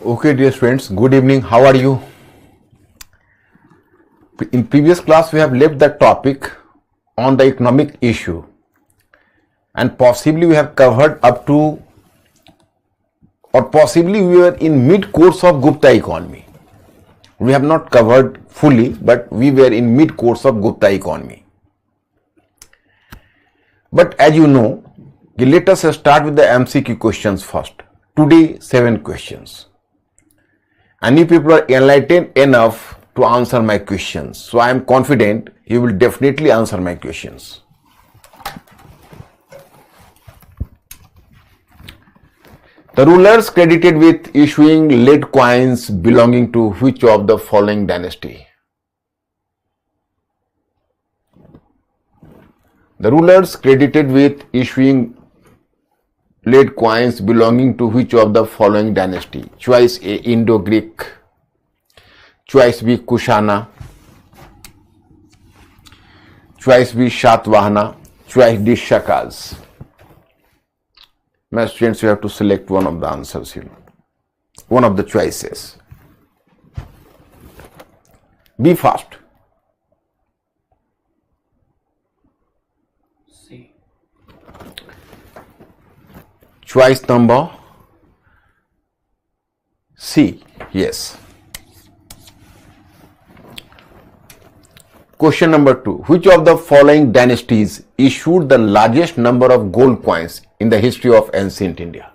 Okay, dear friends, good evening. How are you? In previous class, we have left the topic on the economic issue, and possibly we have covered up to, or possibly we were in mid-course of Gupta economy. We have not covered fully, but we were in mid-course of Gupta economy. But as you know, let us start with the MCQ questions first. Today, 7 questions. And you people are enlightened enough to answer my questions. So I am confident you will definitely answer my questions. The rulers credited with issuing lead coins belonging to which of the following dynasty? The rulers credited with issuing lead coins belonging to which of the following dynasty? Choice A, Indo-Greek. Choice B, Kushana. Choice B, Shatvahana. Choice D, Shakas. My students, you have to select one of the answers here. One of the choices. Be fast. C. Choice number C. Yes. Question number 2. Which of the following dynasties issued the largest number of gold coins in the history of ancient India?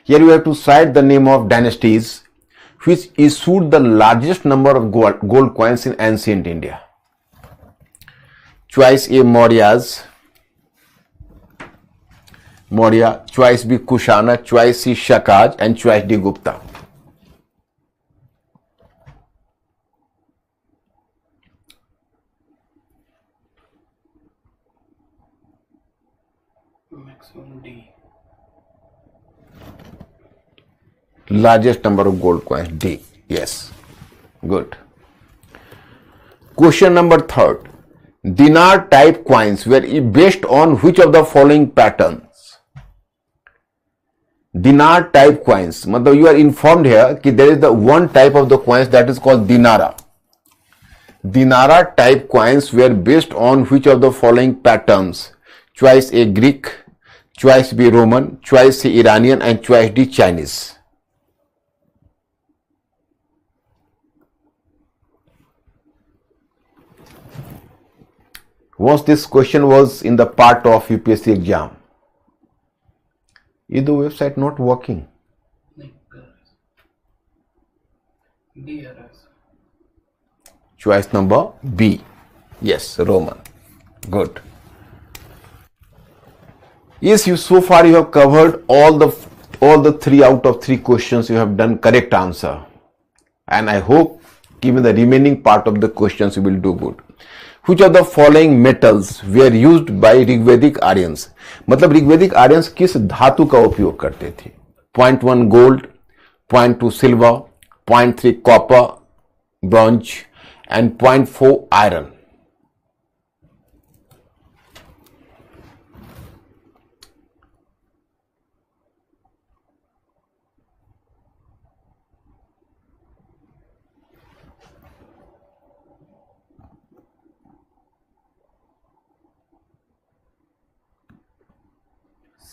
Here you have to cite the name of dynasties which issued the largest number of gold coins in ancient India. Choice A, Mauryas. Maurya. Choice B, Kushana. Choice C, Shakaj. And choice D, Gupta. Maximum D. Largest number of gold coins, D. Yes. Good. Question number 3. Dinar type coins were based on which of the following patterns? Dinar type coins. Matlab you are informed here that there is the one type of the coins that is called dinara. Dinara type coins were based on which of the following patterns? Choice A, Greek. Choice B, Roman. Choice C, Iranian. And choice D, Chinese. Once this question was in the part of UPSC exam, is the website not working? D errors. Choice number B. Yes, Roman. Good. Yes, so far you have covered all the 3 out of 3 questions. You have done correct answer, and I hope given the remaining part of the questions you will do good. Which of the following metals were used by Rigvedic Aryans? मतलब Rigvedic Aryans किस धातु का उपयोग करते थे? 0.1 gold, 0.2 silver, 0.3 copper, bronze and 0.4 iron.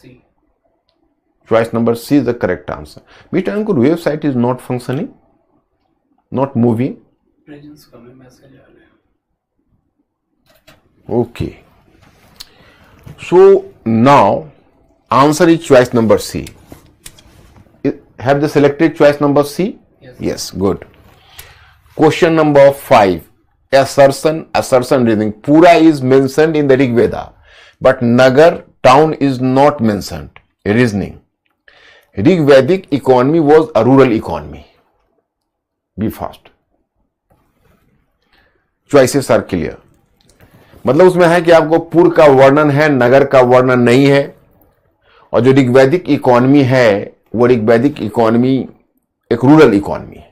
C. Choice number C is the correct answer. Mr. Ankur, website is not functioning, not moving. Presence का मैं message आ रहा है. Okay. So now answer is choice number C. Have they selected choice number C? Yes. Yes, good. Question number 5. Assertion reasoning. Pura is mentioned in the Rig Veda, but Nagar town is not mentioned. Reasoning. Rig Vedic economy was a rural economy. Be fast. Choices are clear. मतलब उसमें है कि आपको पूर्व का वर्णन है, नगर का वर्णन नहीं है, और जो ऋग्वैदिक इकोनॉमी है वो ऋग्वैदिक इकोनॉमी एक रूरल इकोनॉमी है.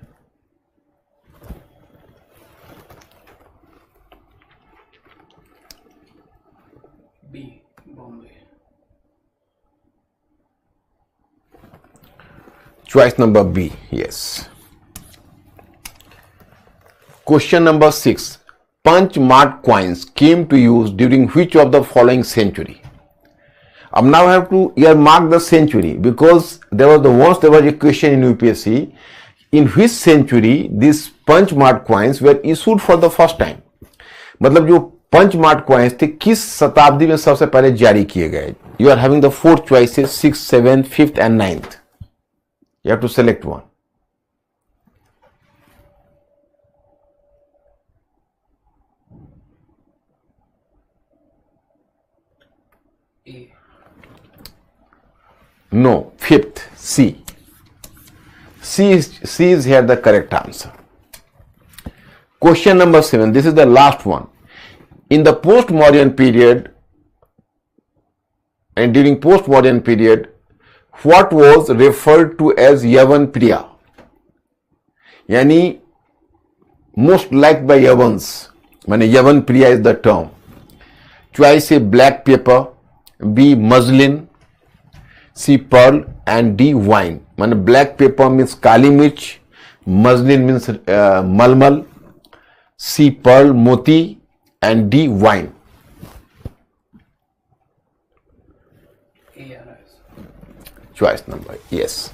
B. Bombay. choice number B. Yes. Question number 6. Punch marked coins came to use during which of the following century? Now I have to earmark the century because there was a question in UPSC in which century these punch marked coins were issued for the first time. मतलब जो punch mark coins थे किस शताब्दी में सबसे पहले जारी किए गए? You are having the 4 choices 6, 7, 5th and 9th. You have to select one. A. No, 5th, C. C is here the correct answer. Question number 7. This is the last one. In the postmodern period and during postmodern period, what was referred to as Yavan Priya? Yani most liked by Yavans. Mane Yavan Priya is the term. Choice A, black pepper, B, muslin, C, pearl, and D, wine. Mane black pepper means kali mirch, muslin means malmal, C, pearl, moti, and D, wine. ARS. Choice number, yes.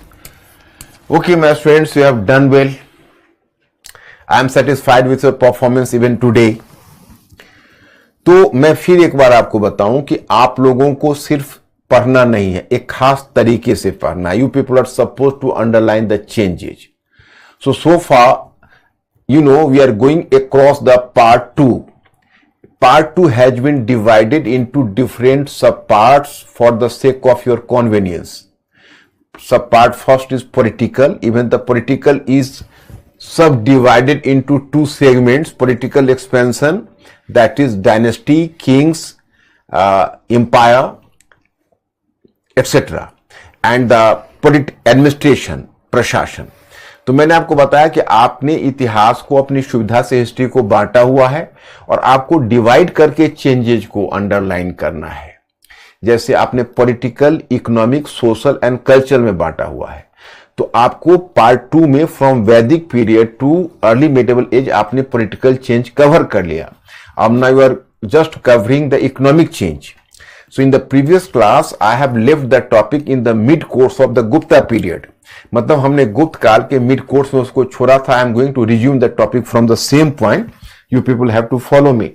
Okay, my friends, you have done well. I am satisfied with your performance even today. तो मैं फिर एक बार आपको बताऊं कि आप लोगों को सिर्फ पढ़ना नहीं है, एक खास तरीके से पढ़ना. You people are supposed to underline the changes. So far, you know, we are going across the part 2. Part 2 has been divided into different subparts for the sake of your convenience. Subpart first is political. Even the political is subdivided into 2 segments: political expansion, that is dynasty, kings, empire, etc. and the administration, प्रशासन. तो मैंने आपको बताया कि आपने इतिहास को अपनी सुविधा से हिस्ट्री को बांटा हुआ है और आपको डिवाइड करके चेंजेज को अंडरलाइन करना है. जैसे आपने political, economic, social and culture में बांटा हुआ है, तो आपको पार्ट 2 में from Vedic period to early medieval age आपने पॉलिटिकल चेंज कवर कर लिया. अब now you are just covering the economic change. So in the previous class, I have left the topic in the mid course of the Gupta period. मतलब हमने गुप्त काल के mid course में उसको छोड़ा था. I am going to resume the topic from the same point. You people have to follow me.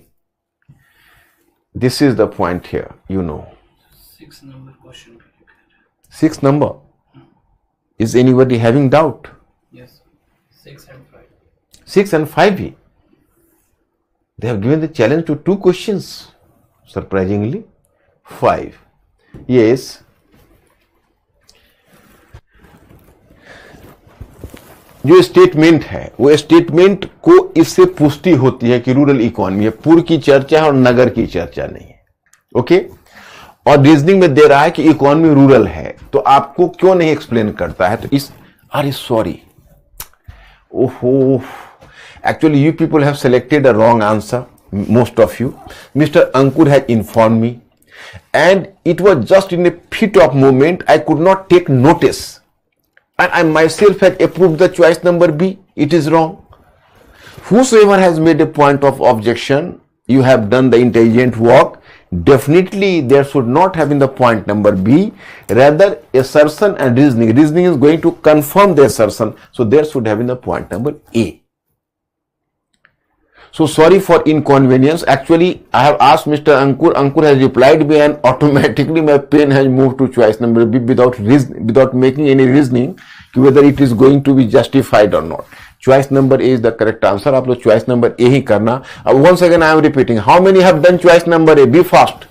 This is the point here, you know. 6 number question. 6 number. Is anybody having doubt? Yes. 6 and 5. 6 and 5. They have given the challenge to 2 questions. Surprisingly. 5. Yes. जो statement है वो statement को इससे पुष्टि होती है कि rural economy है. पुर की चर्चा है और नगर की चर्चा नहीं है. ओके. और रीजनिंग में दे रहा है कि इकोनॉमी रूरल है, तो आपको क्यों नहीं एक्सप्लेन करता है? तो इस अरे सॉरी, ओहो, actually you people have selected a wrong answer, most of you. Mister Ankur has inform me and it was just in a fit of moment. I could not take notice and I myself had approved the choice number B. It is wrong. Whosoever has made a point of objection, you have done the intelligent work. Definitely there should not have been the point number B, rather assertion and reasoning. Reasoning is going to confirm the assertion, so there should have been the point number A. So sorry for inconvenience. Actually, I have asked Mr. Ankur. Ankur has replied me, and automatically my pen has moved to choice number B without making any reasoning whether it is going to be justified or not. Choice number A is the correct answer. आप लोग choice number A ही करना. Once again I am repeating. How many have done choice number A? Be fast.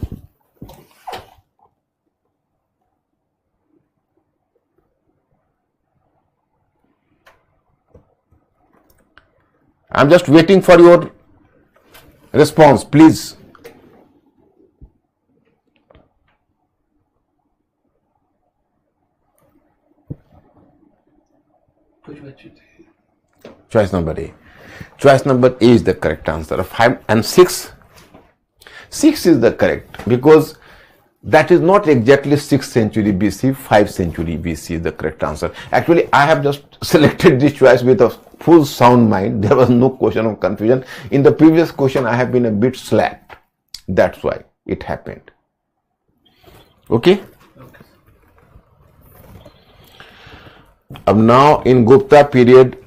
I'm just waiting for your response, please. कुछ बच्चे थे. Choice number A. Choice number A is the correct answer. 5 and 6. 6 is the correct, because That is not exactly 6th century BC, 5th century BC is the correct answer. Actually, I have just selected this choice with a full sound mind. There was no question of confusion. In the previous question, I have been a bit slack. That's why it happened. Okay? Okay. Now in Gupta period,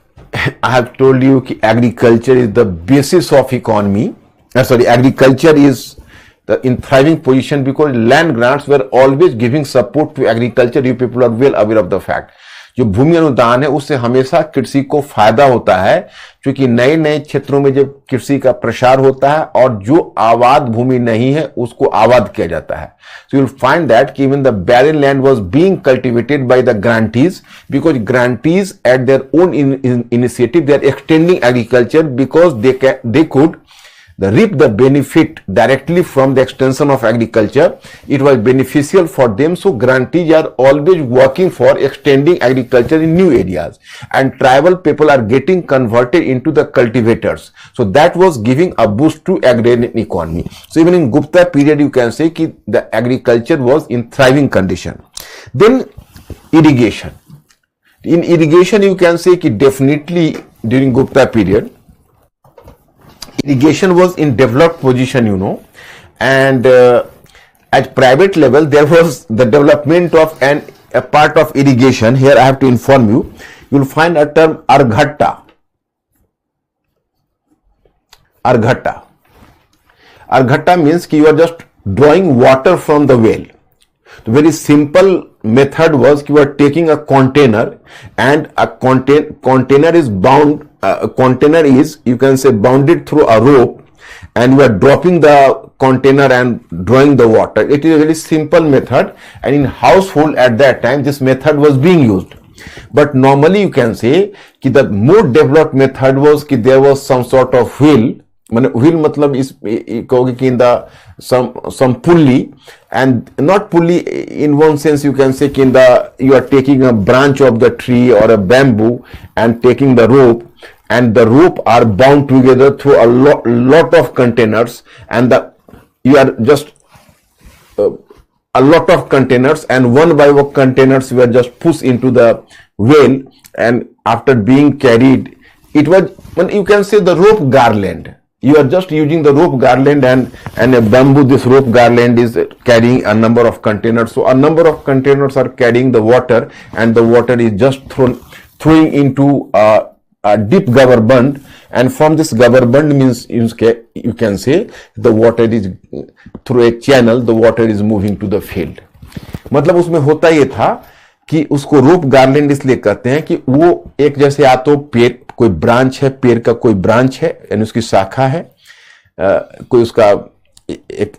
I have told you that agriculture is the basis of economy. Agriculture is in thriving position because land grants were always giving support to agriculture. You people are well aware of the fact. जो भूमि अनुदान है उससे हमेशा कृषि को फायदा होता है, क्योंकि नए नए क्षेत्रों में जब कृषि का प्रसार होता है और जो आबाद भूमि नहीं है उसको आबाद किया जाता है. So you'll find that even the barren land was being cultivated by the grantees, because grantees at their own initiative they are extending agriculture because they could reap the benefit directly from the extension of agriculture. It was beneficial for them. So grantees are always working for extending agriculture in new areas, and tribal people are getting converted into the cultivators. So that was giving a boost to agrarian economy. So even in Gupta period you can say that the agriculture was in thriving condition. Then irrigation. In irrigation you can say that definitely during Gupta period irrigation was in developed position, and at private level there was the development of a part of irrigation. Here I have to inform you, will find a term arghatta. Arghatta means that you are just drawing water from the well. The very simple method was you are taking a container, and a container is bound. Container is, you can say, bounded through a rope, and you are dropping the container and drawing the water. It is a very simple method, and in household at that time this method was being used. But normally you can say that the more developed method was that there was some sort of wheel. Wheel matlab is कहोगे कि in the some pulley, and not pulley in one sense you can say that you are taking a branch of the tree or a bamboo and taking the rope, and the rope are bound together through a lot of containers, and you are just a lot of containers, and one by one containers were just pushed into the well, and after being carried, it was, you can say, the rope garland. You are just using the rope garland, and a bamboo, this rope garland is carrying a number of containers. So a number of containers are carrying the water, and the water is just throwing into a deep gabarband, and from this gabarband means you can say the water is through a channel, the water is moving to the field. मतलब उसमें होता ये था कि उसको रोप garland इसलिए कहते हैं कि वो एक जैसे या तो पेड़ कोई ब्रांच है, पेड़ का कोई ब्रांच है यानी उसकी शाखा है, कोई उसका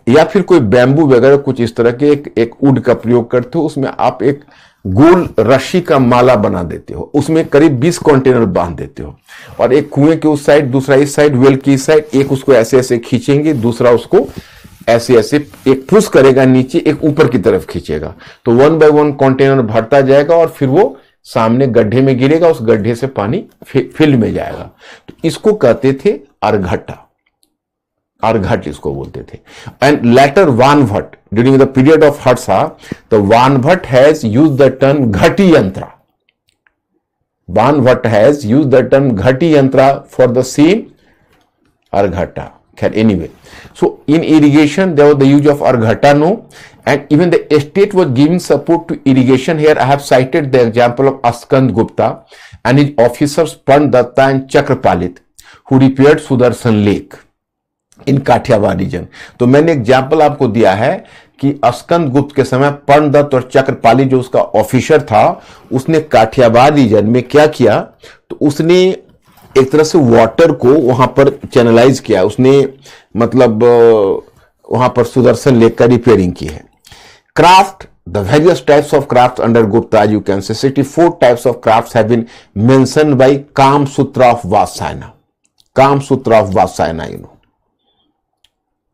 या फिर कोई बैम्बू वगैरह कुछ इस तरह के एक वुड का प्रयोग करते हो, उसमें आप एक गोल रस्सी का माला बना देते हो, उसमें करीब 20 कंटेनर बांध देते हो, और एक कुएं के उस साइड, दूसरा इस साइड, वेल की इस साइड, एक उसको ऐसे ऐसे खींचेंगे, दूसरा उसको ऐसे ऐसे एक पुश करेगा नीचे, एक ऊपर की तरफ खींचेगा, तो 1 बाय 1 कंटेनर भरता जाएगा और फिर वो सामने गड्ढे में गिरेगा, उस गड्ढे से पानी फील्ड में जाएगा. तो इसको कहते थे अर्घटा, अर्घट इसको बोलते थे. And later Banabhatta during the period of Harsha the Banabhatta has use the term ghati yantra. Banabhatta has use the term ghati yantra for the same araghatta. Anyway, so in irrigation there was the use of arghatano, and even the state was giving support to irrigation. Here I have cited the example of Askand Gupta and his officers Pandatta and Chakrapalit who repaired Sudarshan Lake in Kathiawar region. तो मैंने example आपको दिया है कि अस्कंद गुप्त के समय पंडदत्त और चक्रपाली जो उसका ऑफिसर था, उसने काठियावाड़ रीजन में क्या किया, तो उसने एक तरह से वाटर को वहां पर चैनलाइज किया, उसने मतलब वहां पर सुदर्शन लेक का रिपेयरिंग की है. Craft, the various types of craft under Gupta, you can say 64 types of crafts have been mentioned by Kamasutra of Vatsyayana. Kamasutra of Vatsyayana, you know,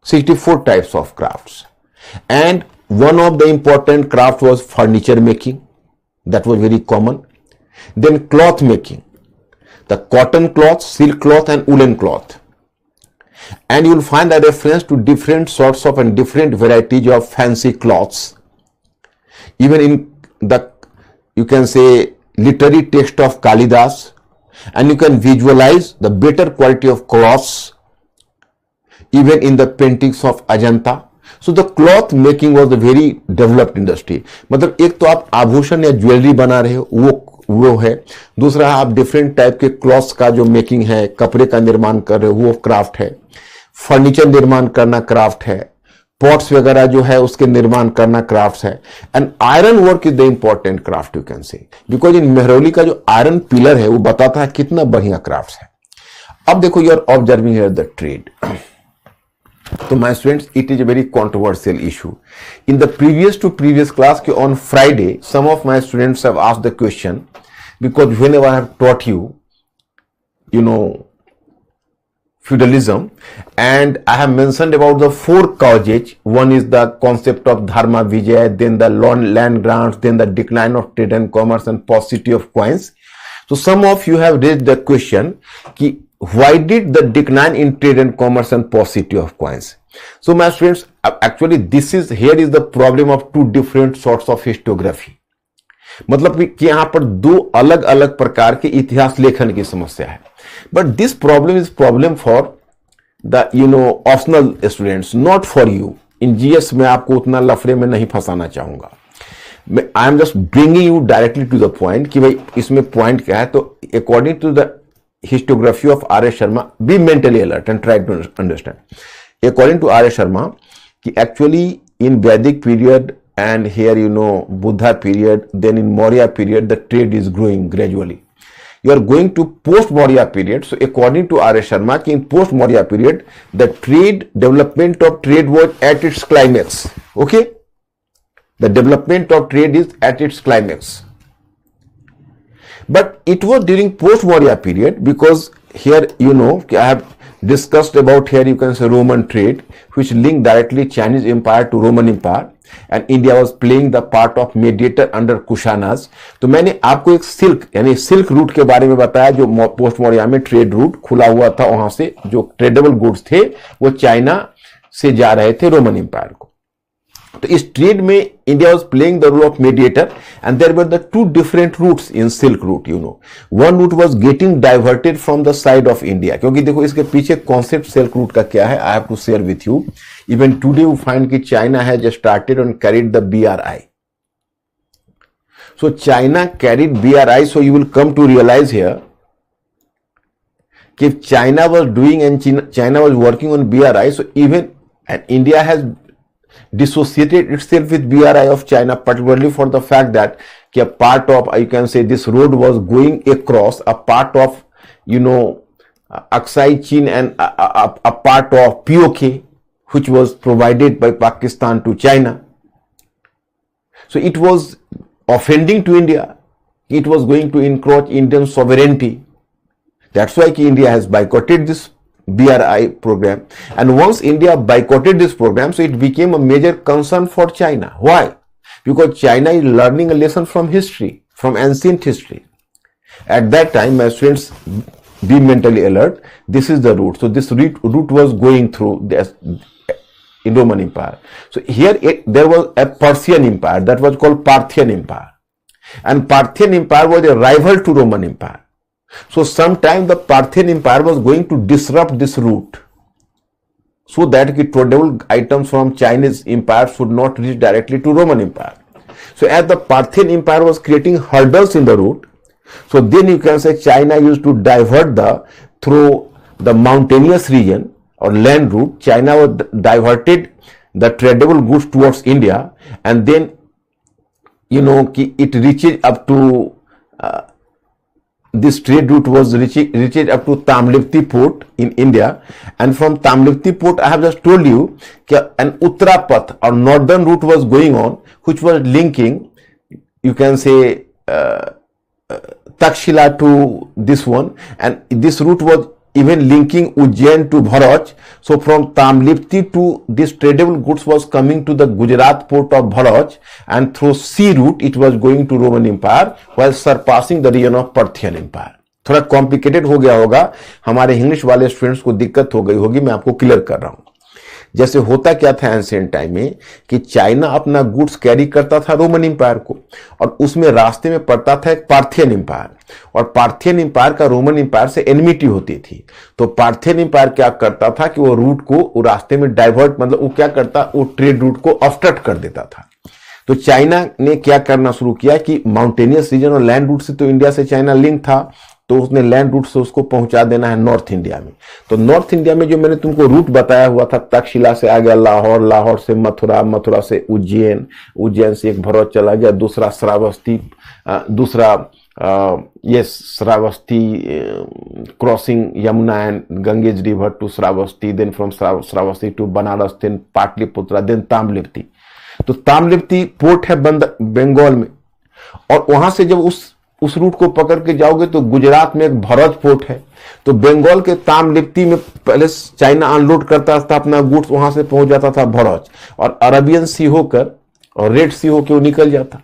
64 types of crafts, and one of the important craft was furniture making. That was very common. Then cloth making, the cotton cloth, silk cloth and woolen cloth. and you will find a reference to different sorts of and different varieties of fancy cloths. Even in the, you can say, literary text of Kalidas, and you can visualize the better quality of cloths even in the paintings of Ajanta. So the cloth making was a very developed industry. मतलब एक तो आप आभूषण या jewellery बना रहे हो वो है, दूसरा आप डिफरेंट टाइप के क्लॉथ्स का जो मेकिंग है, कपड़े का निर्माण कर रहे हो वो क्राफ्ट है, फर्नीचर निर्माण करना क्राफ्ट है, पॉट्स वगैरह जो है उसके निर्माण करना क्राफ्ट है, and iron work is the important craft you can से, बिकॉज इन मेहरौली का जो आयरन पिलर है वो बताता है कितना बढ़िया क्राफ्ट है. अब देखो you are observing here the trade. तो my students, it is a very controversial issue. In the previous class के on Friday some of my students have asked the question, because whenever I have taught you know, feudalism, and I have mentioned about the 4 causes. One is the concept of dharma vijay, then the land grants, then the decline of trade and commerce, and paucity of coins. So some of you have raised the question ki why did the decline in trade and commerce and paucity of coins? So my students, actually here is the problem of 2 different sorts of historiography. मतलब कि यहां पर 2 अलग अलग प्रकार के इतिहास लेखन की समस्या है. But this problem is problem for the optional students, not for you. In GS में आपको उतना लफड़े में नहीं फंसाना चाहूंगा. I am just bringing you directly to the point कि भाई इसमें पॉइंट क्या है. तो according to the historiography of R S. Sharma, be mentally alert and try to understand. According to R S. Sharma कि actually in Vedic period and here Buddha period, then in Maurya period the trade is growing gradually. You are going to post Maurya period. So according to R.S. Sharma, in post Maurya period the development of trade was at its climax. Okay, the development of trade is at its climax, but it was during post Maurya period because here I have discussed about here you can say Roman trade which linked directly Chinese empire to Roman empire, and India was playing the part of mediator under Kushanas. तो मैंने आपको एक silk route के बारे में बताया जो post Maurya में ट्रेड रूट खुला हुआ था. वहां से जो ट्रेडेबल गुड्स थे वो चाइना से जा रहे थे रोमन एम्पायर को. तो इस ट्रेड में India was playing the role of mediator, and there were the 2 different routes in silk route. One route was getting diverted from the side of India, क्योंकि देखो इसके पीछे कॉन्सेप्ट सिल्क रूट का क्या है, I have to share with you. Even today you find कि China has started and carried the BRI. So China carried BRI, so you will come to realise here कि China was doing and China was working on BRI, so even and India has dissociated itself with BRI of China, particularly for the fact that a part of, you can say, this road was going across a part of Aksai Chin and a part of POK which was provided by Pakistan to China. So it was offending to India. It was going to encroach Indian sovereignty. That's why India has boycotted this BRI program, and once India boycotted this program, so it became a major concern for China. Why? Because China is learning a lesson from history, from ancient history. At that time, my students, be mentally alert, this is the route. So this route was going through the Roman Empire. So here there was a Persian Empire that was called Parthian Empire, and Parthian Empire was a rival to Roman Empire. So sometime the Parthian Empire was going to disrupt this route so that tradable items from Chinese Empire should not reach directly to Roman Empire. So as the Parthian Empire was creating hurdles in the route, so then you can say China used to divert through the mountainous region or land route. China was diverted the tradable goods towards India, and then it reaches up to this trade route was reached up to Tamlipti port in India, and from Tamlipti port I have just told you an Uttarapath or northern route was going on which was linking, you can say, Takshila to this one, and this route was even linking Ujjain to Bharuch. So from Tamlipti to this tradable goods was coming to the Gujarat port of Bharuch, and through sea route it was going to Roman Empire while surpassing the region of Parthian Empire थोड़ा complicated हो गया होगा, हमारे English वाले students को दिक्कत हो गई होगी, मैं आपको क्लियर कर रहा हूं। जैसे होता क्या था एंशिएंट टाइम में कि चाइना अपना गुड्स कैरी करता था रोमन एम्पायर को, और उसमें रास्ते में पड़ता था एक पार्थियन एम्पायर, और पार्थियन एम्पायर का रोमन एम्पायर से एनिमिटी होती थी। तो पार्थियन एम्पायर क्या करता था कि वो रूट को वो रास्ते में डाइवर्ट, मतलब वो क्या करता, वो ट्रेड रूट को ऑब्स्ट्रक्ट कर देता था। तो चाइना ने क्या करना शुरू किया कि माउंटेनियस रीजन और लैंड रूट से तो इंडिया से चाइना लिंक था, तो उसने लैंड रूट से उसको पहुंचा देना है नॉर्थ इंडिया में। तो नॉर्थ इंडिया में जो मैंने तुमको रूट बताया हुआ था, तक्षशिला से आ गया लाहौर, लाहौर से मथुरा, मथुरा से उज्जैन, उज्जैन से एक भरत चला गया, दूसरा श्रावस्ती, ये Shravasti crossing Yamuna and Ganges river to Shravasti, then from Shravasti to Banaras, then Pataliputra, then Tamralipti. तो ताम्रलिप्ति पोर्ट है बंगाल में, और वहां से जब उस रूट को पकड़ के जाओगे तो गुजरात में एक भरत पोर्ट है। तो बंगाल के ताम्रलिप्ति में पहले चाइना अनलोड करता था अपना गुड्स, वहां से पहुंच जाता था भरत, और अरबियन सी होकर और रेड सी होकर वो निकल जाता,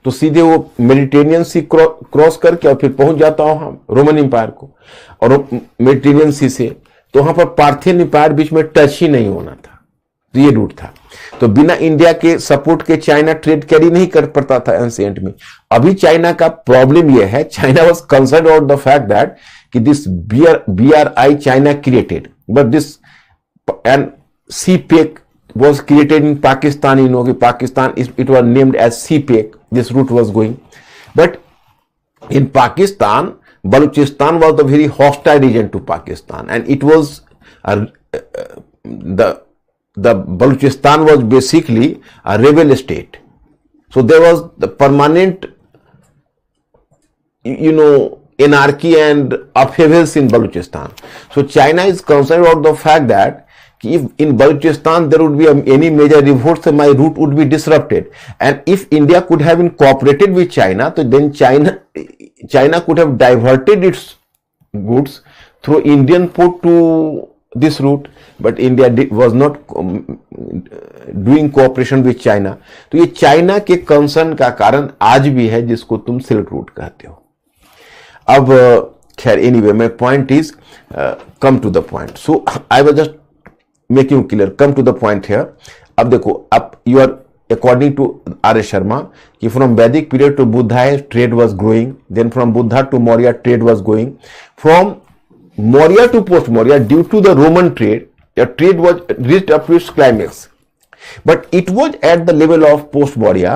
तो सीधे वो मेडिटेरियन सी क्रॉस करके और फिर पहुंच जाता वहां रोमन एम्पायर को, और मेडिटेरियन सी से तो वहां पर पार्थियन एम्पायर बीच में टच ही नहीं होना था। तो ये रूट था। तो बिना इंडिया के सपोर्ट के चाइना ट्रेड कैरी नहीं कर पाता था एंशिएंट में। अभी चाइना का प्रॉब्लम यह है, China was concerned about the fact that कि this BRI China created, but this and CPEC was created in Pakistan. You know, Pakistan it was named as CPEC. This route was going, but in Pakistan, Balochistan was the very hostile region to Pakistan, and it was the Balochistan was basically a rebel state. So there was the permanent, anarchy and upheavals in Balochistan. So China is concerned about the fact that if in Balochistan there would be any major revolts, my route would be disrupted. And if India could have been cooperated with China, so then China could have diverted its goods through Indian port to this route, but India was not doing cooperation with China. तो ये China के concern का कारण आज भी है, जिसको तुम सिल्क रूट कहते हो। अब खैर anyway, my point is come to the point. So I was just making clear, come to the point here. अब देखो, अब you are according to R. Sharma, कि from Vedic period to Buddha trade was growing, then from Buddha to Maurya trade was going, from Maurya to post Maurya due to the Roman trade, the trade was reached up to its climax, but it was at the level of post Maurya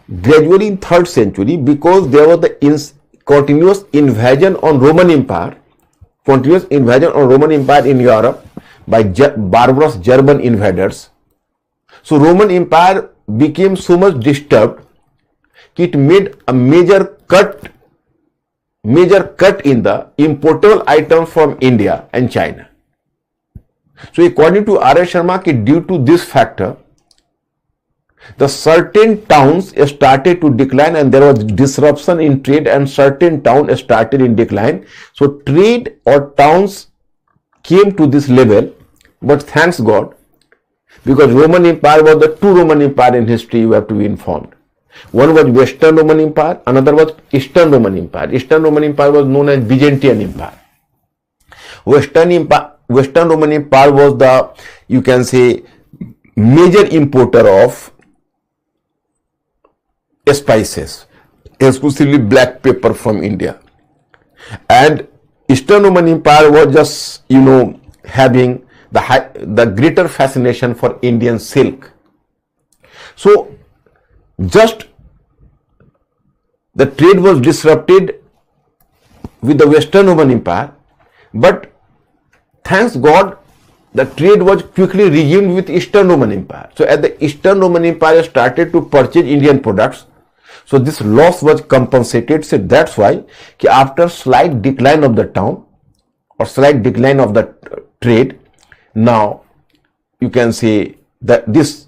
gradually in 3rd century, because there was the continuous invasion on Roman Empire, in Europe by barbarous German invaders. So Roman Empire became so much disturbed that it made a major cut in the importable items from India and China. So according to R. S. Sharma, due to this factor, the certain towns started to decline and there was disruption in trade, and certain towns started in decline. So trade or towns came to this level, but thanks God, because Roman Empire was the two Roman Empire in history, you have to be informed. One was Western Roman Empire, another was Eastern Roman Empire. Eastern Roman Empire was known as Byzantine Empire. Western Roman Empire was the, you can say, major importer of spices, exclusively black pepper from India. And Eastern Roman Empire was just, having the greater fascination for Indian silk. So just the trade was disrupted with the Western Roman Empire, but thanks God the trade was quickly resumed with Eastern Roman Empire. So as the Eastern Roman Empire started to purchase Indian products, so this loss was compensated. So that's why after slight decline of the town or slight decline of the trade, now you can say that this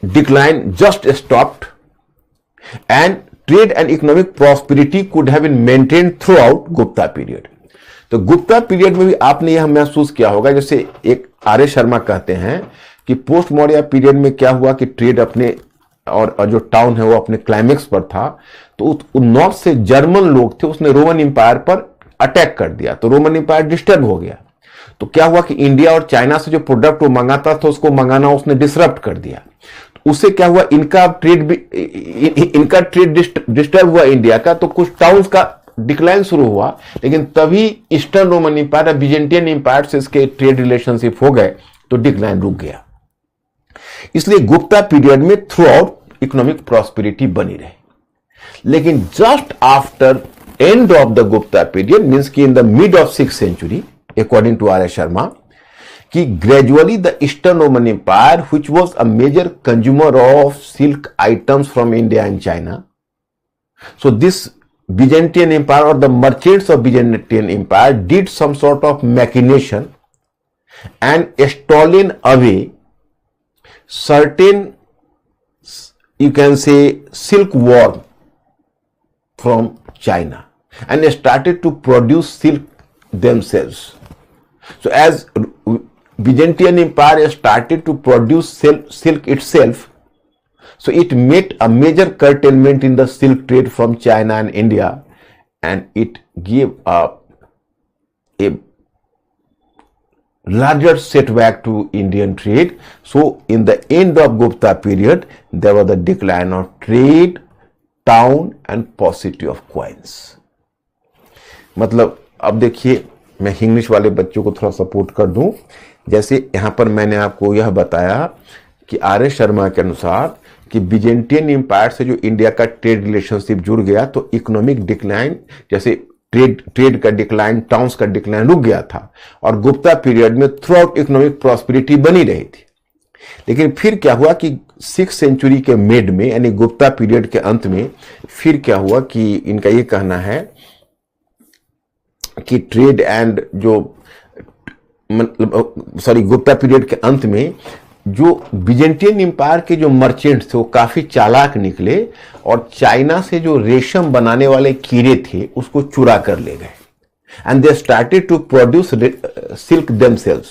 decline just stopped and trade and economic prosperity could have been maintained throughout Gupta period. तो Gupta period में भी आपने यह महसूस किया होगा, जैसे एक आर एस शर्मा कहते हैं कि पोस्ट मौर्य पीरियड में क्या हुआ कि ट्रेड अपने और जो टाउन है वो अपने क्लाइमेक्स पर था, तो नॉर्थ से जर्मन लोग थे, उसने रोमन इंपायर पर अटैक कर दिया, तो रोमन इंपायर डिस्टर्ब हो गया। तो क्या हुआ कि इंडिया और चाइना से जो प्रोडक्ट वो मंगाता था उसको मंगाना उसने डिसरप्ट कर दिया। तो उससे क्या हुआ, इनका ट्रेड डिस्टर्ब हुआ इंडिया का, तो कुछ टाउन्स का डिक्लाइन शुरू हुआ। लेकिन तभी ईस्टर्न रोमन इंपायर, बिजेंटियन इंपायर से इसके ट्रेड रिलेशनशिप हो गए, तो डिक्लाइन रुक गया। इसलिए गुप्ता पीरियड में थ्रू आउट इकोनॉमिक प्रॉस्पेरिटी बनी रही। लेकिन just after end of the Gupta period, means की in the mid of 6th century, according to R.S. Sharma, कि gradually the Eastern Roman Empire, which was a major consumer of silk items from India and China, so this Byzantine Empire or the merchants of Byzantine Empire did some sort of machination and stolen away certain, you can say, silk worm from China and started to produce silk themselves. So as Byzantine Empire started to produce silk itself, so it made a major curtailment in the silk trade from China and India, and it gave a larger setback to Indian trade. So in the end of Gupta period, there was the decline of trade, town and paucity of coins. मतलब अब देखिए, मैं English वाले बच्चों को थोड़ा support कर दूं। जैसे यहां पर मैंने आपको यह बताया कि R.S. शर्मा के अनुसार कि बिजेंटियन इंपायर से जो इंडिया का ट्रेड रिलेशनशिप जुड़ गया, तो इकोनॉमिक डिक्लाइन, जैसे ट्रेड का डिक्लाइन, टाउन्स का डिक्लाइन रुक गया था, और गुप्ता पीरियड में थ्रू आउट इकोनॉमिक प्रॉस्पेरिटी बनी रही थी। लेकिन फिर क्या हुआ कि 6th century के मिड में, यानी गुप्ता पीरियड के अंत में, फिर क्या हुआ कि इनका ये कहना है कि ट्रेड एंड जो गुप्ता पीरियड के अंत में जो बिजेंटियन इंपायर के जो मर्चेंट्स थे वो काफी चालाक निकले, और चाइना से जो रेशम बनाने वाले कीड़े थे उसको चुरा कर ले गए, and they started to produce silk themselves.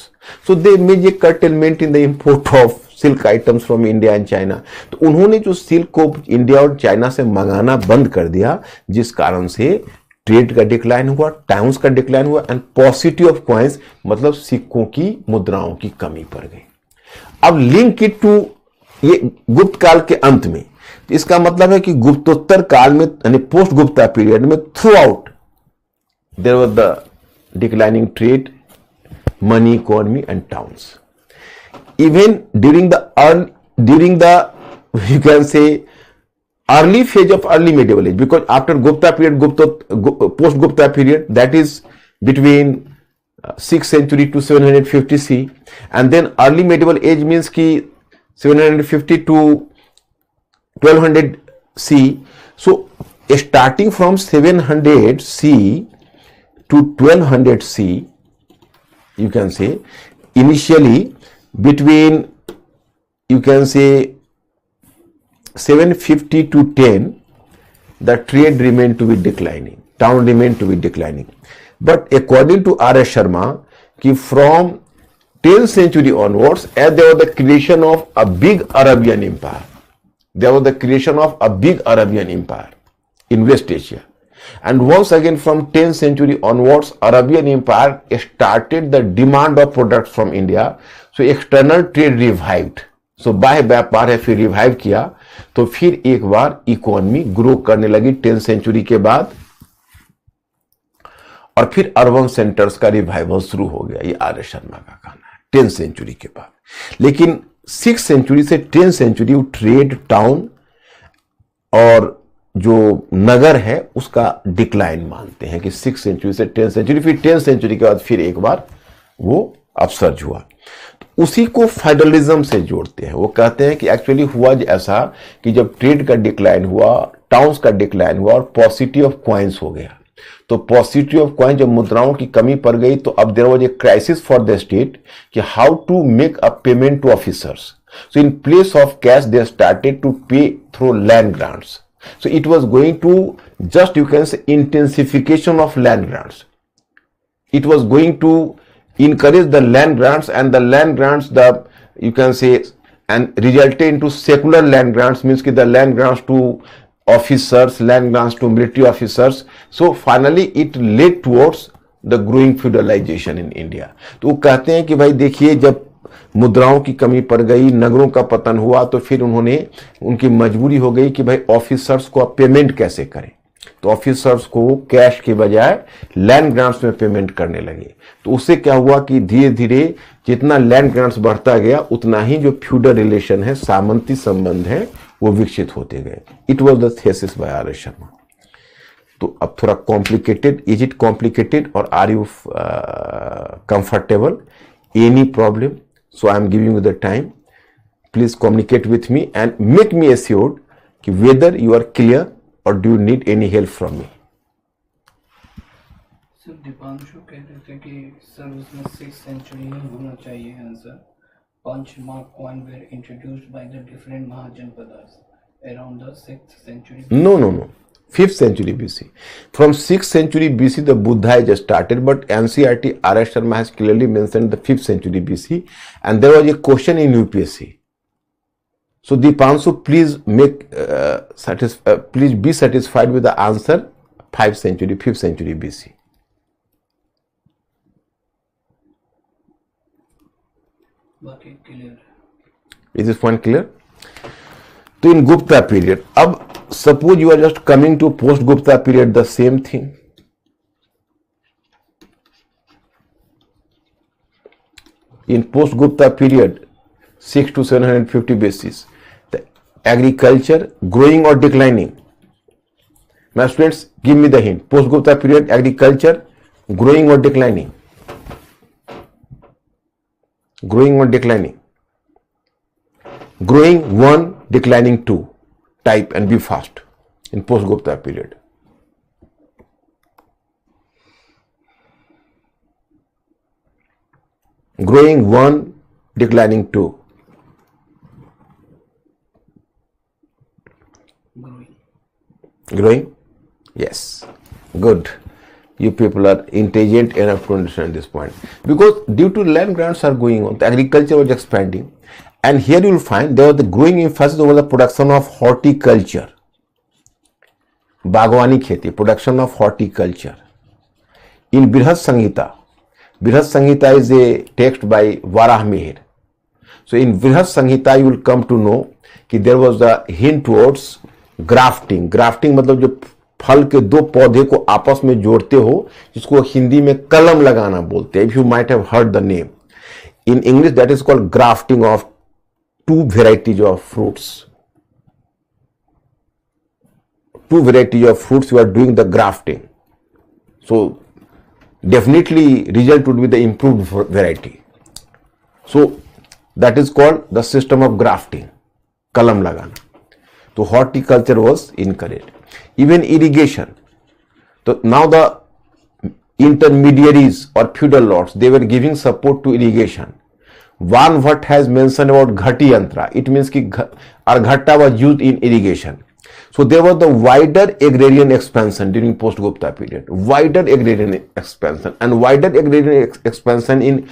So they made a curtailment in the import of silk items from India and China. तो उन्होंने जो सिल्क को इंडिया और चाइना से मंगाना बंद कर दिया, जिस कारण से ट्रेड का डिक्लाइन हुआ, टाउन्स का डिक्लाइन हुआ, एंड पॉसिटी ऑफ कॉइन्स, मतलब सिक्कों की, मुद्राओं की कमी पड़ गई। अब लिंक इट टू ये गुप्त काल के अंत में, इसका मतलब है कि गुप्तोत्तर काल में, यानी पोस्ट गुप्ता पीरियड में, throughout there was the declining trade, money economy and towns. Even during the you can say early phase of early medieval age, because after Gupta period, post Gupta period, that is between 6th century to 750 C, and then early medieval age means ki 750 to 1200 C. So starting from 700 C to 1200 C, you can say initially between, you can say 750 to 10, the trade remained to be declining, town remained to be declining. But according to R.S. Sharma, कि from 10th century onwards, as there was the creation of a big Arabian empire, there was the creation of a big Arabian empire in West Asia. And once again from 10th century onwards, Arabian empire started the demand of products from India. So external trade revived. So बाह्य व्यापार है फिर revive किया, तो फिर एक बार economy grow करने लगी 10th सेंचुरी के बाद, और फिर अर्बन सेंटर्स का रिवाइवल शुरू हो गया। ये R.S. शर्मा का कहना है 10th सेंचुरी के बाद। लेकिन 6th सेंचुरी से 10th सेंचुरी ट्रेड, टाउन और जो नगर है उसका डिक्लाइन मानते हैं कि 6th सेंचुरी से 10th सेंचुरी, फिर 10th सेंचुरी के बाद फिर एक बार वो अपसर्ज हुआ। उसी को फेडरलिज्म से जोड़ते हैं। वो कहते हैं कि एक्चुअली हुआ ऐसा कि जब ट्रेड का डिक्लाइन हुआ, टाउन्स का डिक्लाइन हुआ और पॉसिटी ऑफ कॉइन्स हो गया, तो पॉसिटी ऑफ कॉइन, जब मुद्राओं की कमी पड़ गई, तो अब there was a crisis for the state कि how to make a payment to officers. So in place of cash they started to pay through land grants. So it was going to just, you can say, intensification of land grants. It was going to encourage the land grants, and the land grants, you can say, and resulted into secular land grants, means that the land grants to officers, land grants to military officers. So finally it led towards the growing feudalization in India. तो वो कहते हैं कि भाई देखिए, जब मुद्राओं की कमी पड़ गई, नगरों का पतन हुआ, तो फिर उनकी मजबूरी हो गई कि भाई ऑफिसर्स को आप पेमेंट कैसे करें। तो ऑफिसर्स को कैश के बजाय लैंड ग्रांट्स में पेमेंट करने लगे। तो उससे क्या हुआ कि धीरे धीरे जितना लैंड ग्रांट्स बढ़ता गया, उतना ही जो फ्यूडल रिलेशन है, सामंती संबंध है, वो विकसित होते गए। It was the thesis by R S Sharma. तो अब थोड़ा कॉम्प्लिकेटेड, इज इट कॉम्प्लिकेटेड और are you comfortable? Any problem? So I am giving you the time, please communicate with me and make me assured कि वेदर यू आर क्लियर और do you need any help from me. Sir Deepanshu कह रहे थे कि sir उसमें 6th century में होना चाहिए answer. Punch mark coin were introduced by the different Mahajanapadas around the 6th century. No. 5th century BC. From 6th century BC, the Buddha just started, but NCERT R.S. Sharma has clearly mentioned the 5th century BC, and there was a question in UPSC. So Dipanshu, please please be satisfied with the answer 5th century BC. बाकी clear. Is this point clear? तो in Gupta period, अब suppose you are just coming to post Gupta period, the same thing. In post Gupta period, 6 to 750 BC, the agriculture growing or declining? My students, give me the hint. Post Gupta period, agriculture growing or declining? Growing or declining? Growing 1, declining 2. Type and be fast in post Gupta period. Growing 1, declining 2. Growing? Yes. Good. You people are intelligent enough to understand this point. Because due to land grants are going on, the agriculture was expanding. And here you will find there was the growing emphasis over the production of horticulture. Bagwani kheti, production of horticulture. In Brihad Samhita is a text by Varah Mihir. So in Brihad Samhita you will come to know कि there was a hint towards grafting. Grafting मतलब जो फल के दो पौधे को आपस में जोड़ते हो, जिसको हिंदी में कलम लगाना बोलते हैं. If you might have heard the name. In English that is called grafting of two varieties of fruits. Two varieties of fruits you are doing the grafting. So definitely result would be the improved variety. So that is called the system of grafting. Kalam lagana. So horticulture was encouraged. Even irrigation. So now the intermediaries or feudal lords, they were giving support to irrigation. Van Bhatt has mentioned about Ghati Yantra. It means ki Arghatta was used in irrigation. So there was the wider agrarian expansion during post-Gupta period. Wider agrarian expansion and wider agrarian expansion in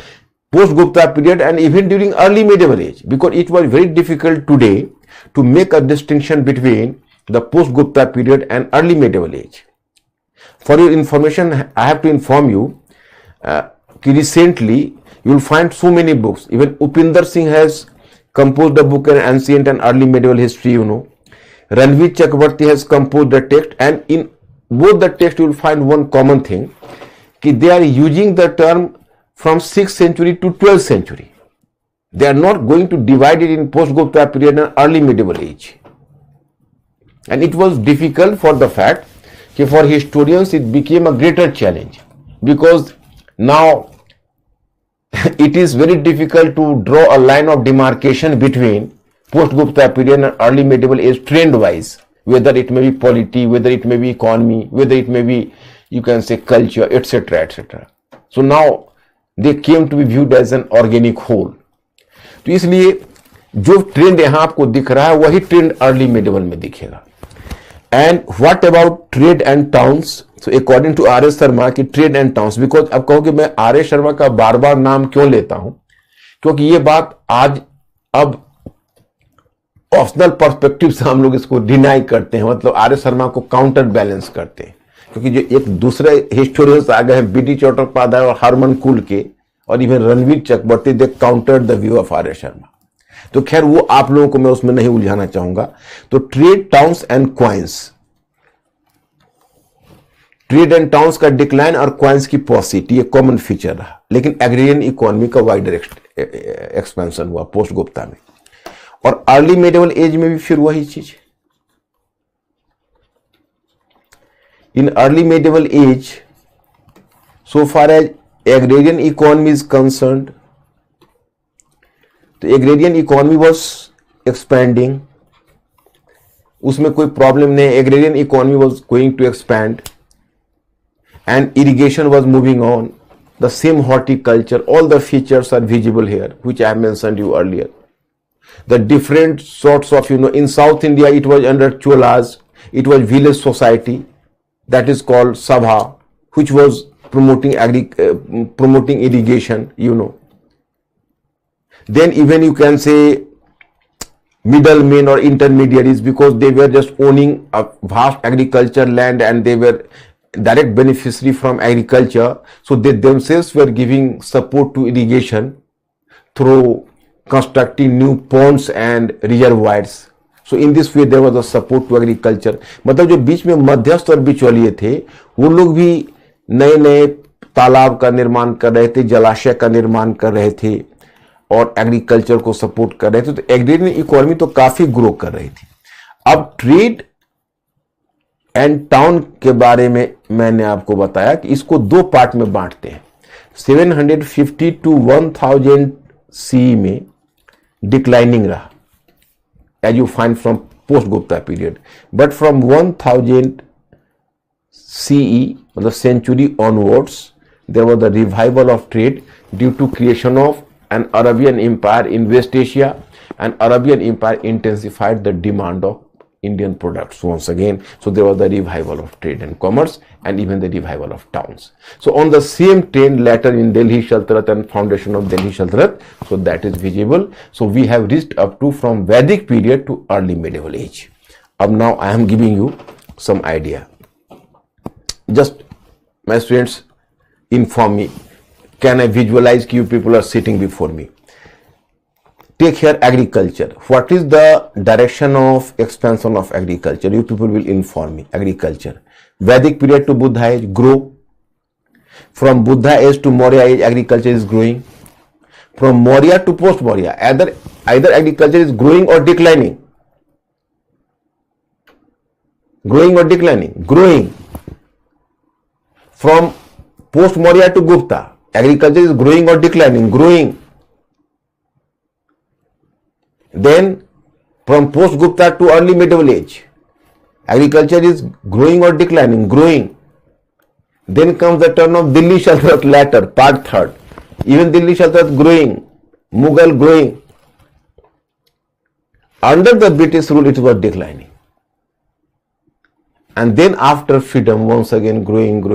post-Gupta period and even during early medieval age, because it was very difficult today to make a distinction between the post-Gupta period and early medieval age. For your information, I have to inform you recently you will find so many books. Even Upinder Singh has composed a book on ancient and early medieval history, you know. Ranveer Chakrabarti has composed the text, and in both the text you will find one common thing, that they are using the term from 6th century to 12th century. They are not going to divide it in post-Gupta period and early medieval age. And it was difficult for the fact that for historians it became a greater challenge, because now it is very difficult to draw a line of demarcation between post-Gupta period and early medieval age trend-wise, whether it may be polity, whether it may be economy, whether it may be, you can say, culture, etc., etc. So now they came to be viewed as an organic whole. तो इसलिए जो trend यहाँ आपको दिख रहा है वही trend early medieval में दिखेगा. And what about trade and towns? So according to R S Sharma की ट्रेड एंड टाउन्स, बिकॉज अब कहो कि मैं आर एस शर्मा का बार बार नाम क्यों लेता हूं, क्योंकि ये बात आज अब ऑप्शनल पर्सपेक्टिव से हम लोग इसको डिनाई करते हैं, मतलब आर्य शर्मा को काउंटर बैलेंस करते हैं, क्योंकि जो एक दूसरे हिस्टोरियंस आ गए हैं बीडी चट्टोपाध्याय और हरमन कुल के और even Ranabir Chakravarti, they counter the view of Arya Sharma. तो खैर वो आप लोगों को मैं उसमें नहीं उलझाना चाहूंगा। तो trade, towns and coins, trade and towns का डिक्लाइन और क्वाइंस की पॉसिटी ये कॉमन फीचर रहा, लेकिन एग्रेरियन इकोनॉमी का वाइडर एक्सपेंशन हुआ पोस्ट गुप्ता में। और अर्ली मेडिवल एज में भी फिर वही चीज। In early medieval age, so far as agrarian economy is concerned, तो agrarian economy was expanding, उसमें कोई प्रॉब्लम नहीं। agrarian economy was going to expand and irrigation was moving on, the same horticulture, all the features are visible here which I have mentioned you earlier. The different sorts of, in South India it was under cholas, it was village society, that is called sabha, which was promoting irrigation, Then even you can say middlemen or intermediaries, because they were just owning a vast agriculture land and they were direct beneficiary from agriculture, so they themselves were giving support to irrigation through constructing new ponds and reservoirs. So in this way there was a support to agriculture. मतलब जो बीच में मध्यस्थ और बिचौलिए थे वो लोग भी नए नए तालाब का निर्माण कर रहे थे, जलाशय का निर्माण कर रहे थे और एग्रीकल्चर को सपोर्ट कर रहे थे। तो एग्रीरियन इकोनॉमी तो काफी ग्रो कर रही थी। अब ट्रेड एंड टाउन के बारे में मैंने आपको बताया कि इसको दो पार्ट में बांटते हैं। 750 to 1000 CE में डिक्लाइनिंग रहा, as you find from post-Gupta period, but from 1000 CE, the century onwards, there was the revival of trade due to creation of an Arabian Empire in West Asia, and Arabian Empire intensified the demand of Indian products once again. So there was the revival of trade and commerce and even the revival of towns. So on the same trend later in Delhi Sultanate and foundation of Delhi Sultanate, so that is visible. So we have reached up to from Vedic period to early medieval age. Now I am giving you some idea. Just my students inform me, can I visualize you people are sitting before me? Take here agriculture. What is the direction of expansion of agriculture? You people will inform me. Agriculture. Vedic period to Buddha age, grow. From Buddha age to Maurya age, agriculture is growing. From Maurya to post-Maurya, either agriculture is growing or declining. Growing or declining? Growing. From post-Maurya to Gupta, agriculture is growing or declining? Growing. Then from post-Gupta to early medieval age, agriculture is growing or declining? Growing. Then comes the turn of Delhi Sultanate later, part third. Even Delhi Sultanate growing, Mughal growing. Under the British rule it was declining. And then after freedom once again growing.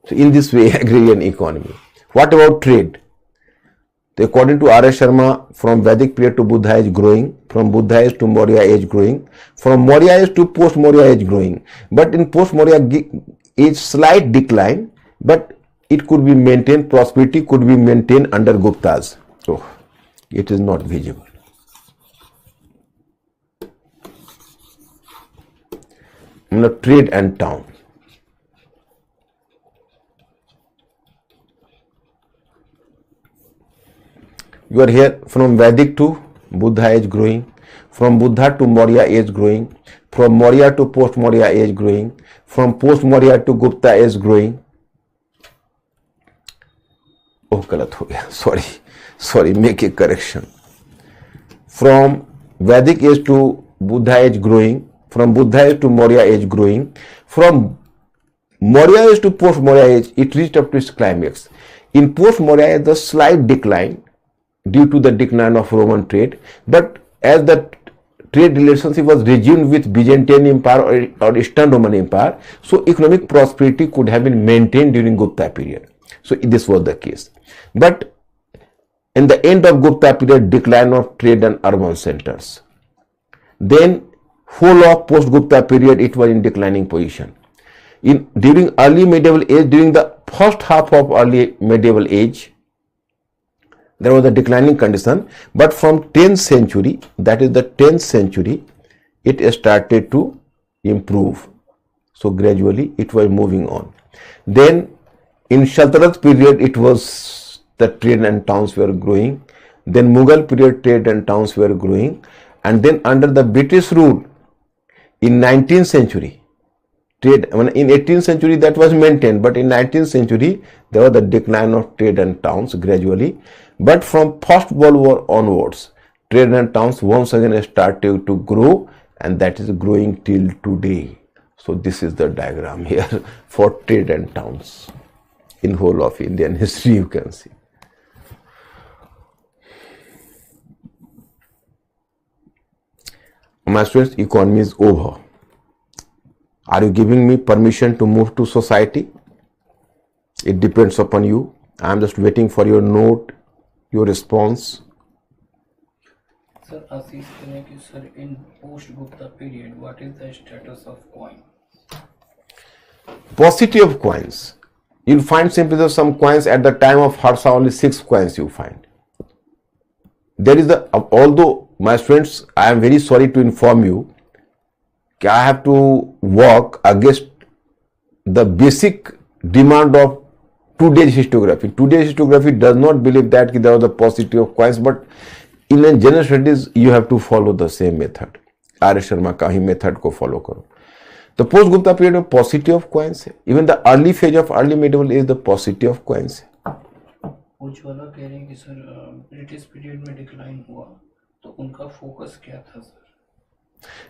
So in this way agrarian economy. What about trade? So according to R.S. Sharma, from Vedic period to Buddha age growing, from Buddha age to Maurya age growing, from Maurya age to post-Maurya age growing. But in post-Maurya age slight decline, but it could be maintained, prosperity could be maintained under Guptas. So it is not visible. Trade and town. You are here from Vedic to Buddha age growing, from Buddha to Maurya age growing, from Maurya to post-Maurya age growing, from post-Maurya to Gupta age growing. Oh, गलत हो गया, sorry, make a correction. From Vedic age to Buddha age growing, from Buddha age to Maurya age growing, from Maurya age to post-Maurya age, it reached up to its climax. In post-Maurya age, the slight decline due to the decline of Roman trade, but as the trade relationship was resumed with Byzantine Empire or Eastern Roman Empire, so economic prosperity could have been maintained during Gupta period. So this was the case. But in the end of Gupta period, decline of trade and urban centers. Then whole of post-Gupta period, it was in declining position. During early medieval age, during the first half of early medieval age, there was a declining condition, but from 10th century, that is the 10th century, it started to improve. So gradually it was moving on. Then in Sultanate period, it was the trade and towns were growing. Then Mughal period, trade and towns were growing. And then under the British rule, in 19th century, trade, in 18th century that was maintained, but in 19th century, there was the decline of trade and towns gradually. But from First World War onwards, trade and towns once again started to grow, and that is growing till today. So this is the diagram here for trade and towns in whole of Indian history, you can see. My students, economy is over. Are you giving me permission to move to society? It depends upon you. I am just waiting for your note, your response. Sir, Ashish Kaneki, sir, in post-Gupta period, what is the status of coin? Paucity of coins. You'll find simply that some coins at the time of Harsha, only 6 coins you find. There is although my friends, I am very sorry to inform you, I have to work against the basic demand of today's historiography. Today's historiography does not believe that there was a paucity of coins, but in a general studies, you have to follow the same method. आर्य शर्मा का ही method को follow करो. The post Gupta period में paucity of coins है. Even the early phase of early medieval is the paucity of coins है. उज्ज्वला कह रहे हैं कि सर ब्रिटिश पीरियड में डिक्लाइन हुआ, तो उनका फोकस क्या था सर?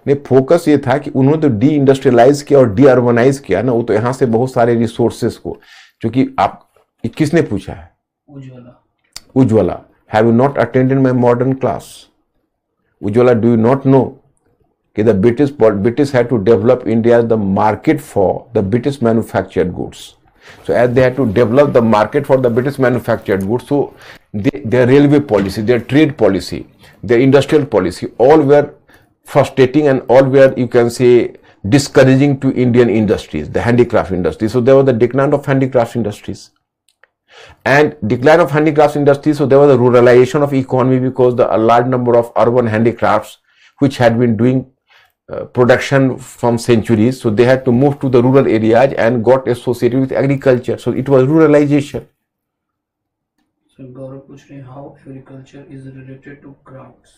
नहीं, फोकस ये था कि उन्होंने तो डी इंडस्ट्रियलाइज किया और डी अर्बनाइज किया ना, वो तो यहाँ से बहुत सारे रिसोर्सेस को, क्योंकि आप किसने पूछा है? Ujjwala. Have you not attended my modern class? Ujjwala, do you not know कि the British had to develop India the market for the British manufactured goods. So as they had to develop the market for the British manufactured goods, so their railway policy, their trade policy, their industrial policy, all were frustrating and all were, you can say, discouraging to Indian industries, the handicraft industry. So there was the decline of handicraft industries. And decline of handicraft industries, so there was a ruralization of economy because a large number of urban handicrafts which had been doing production from centuries, so they had to move to the rural areas and got associated with agriculture. So it was ruralization. So Gaurav पूछ रहे हैं, how agriculture is related to crafts?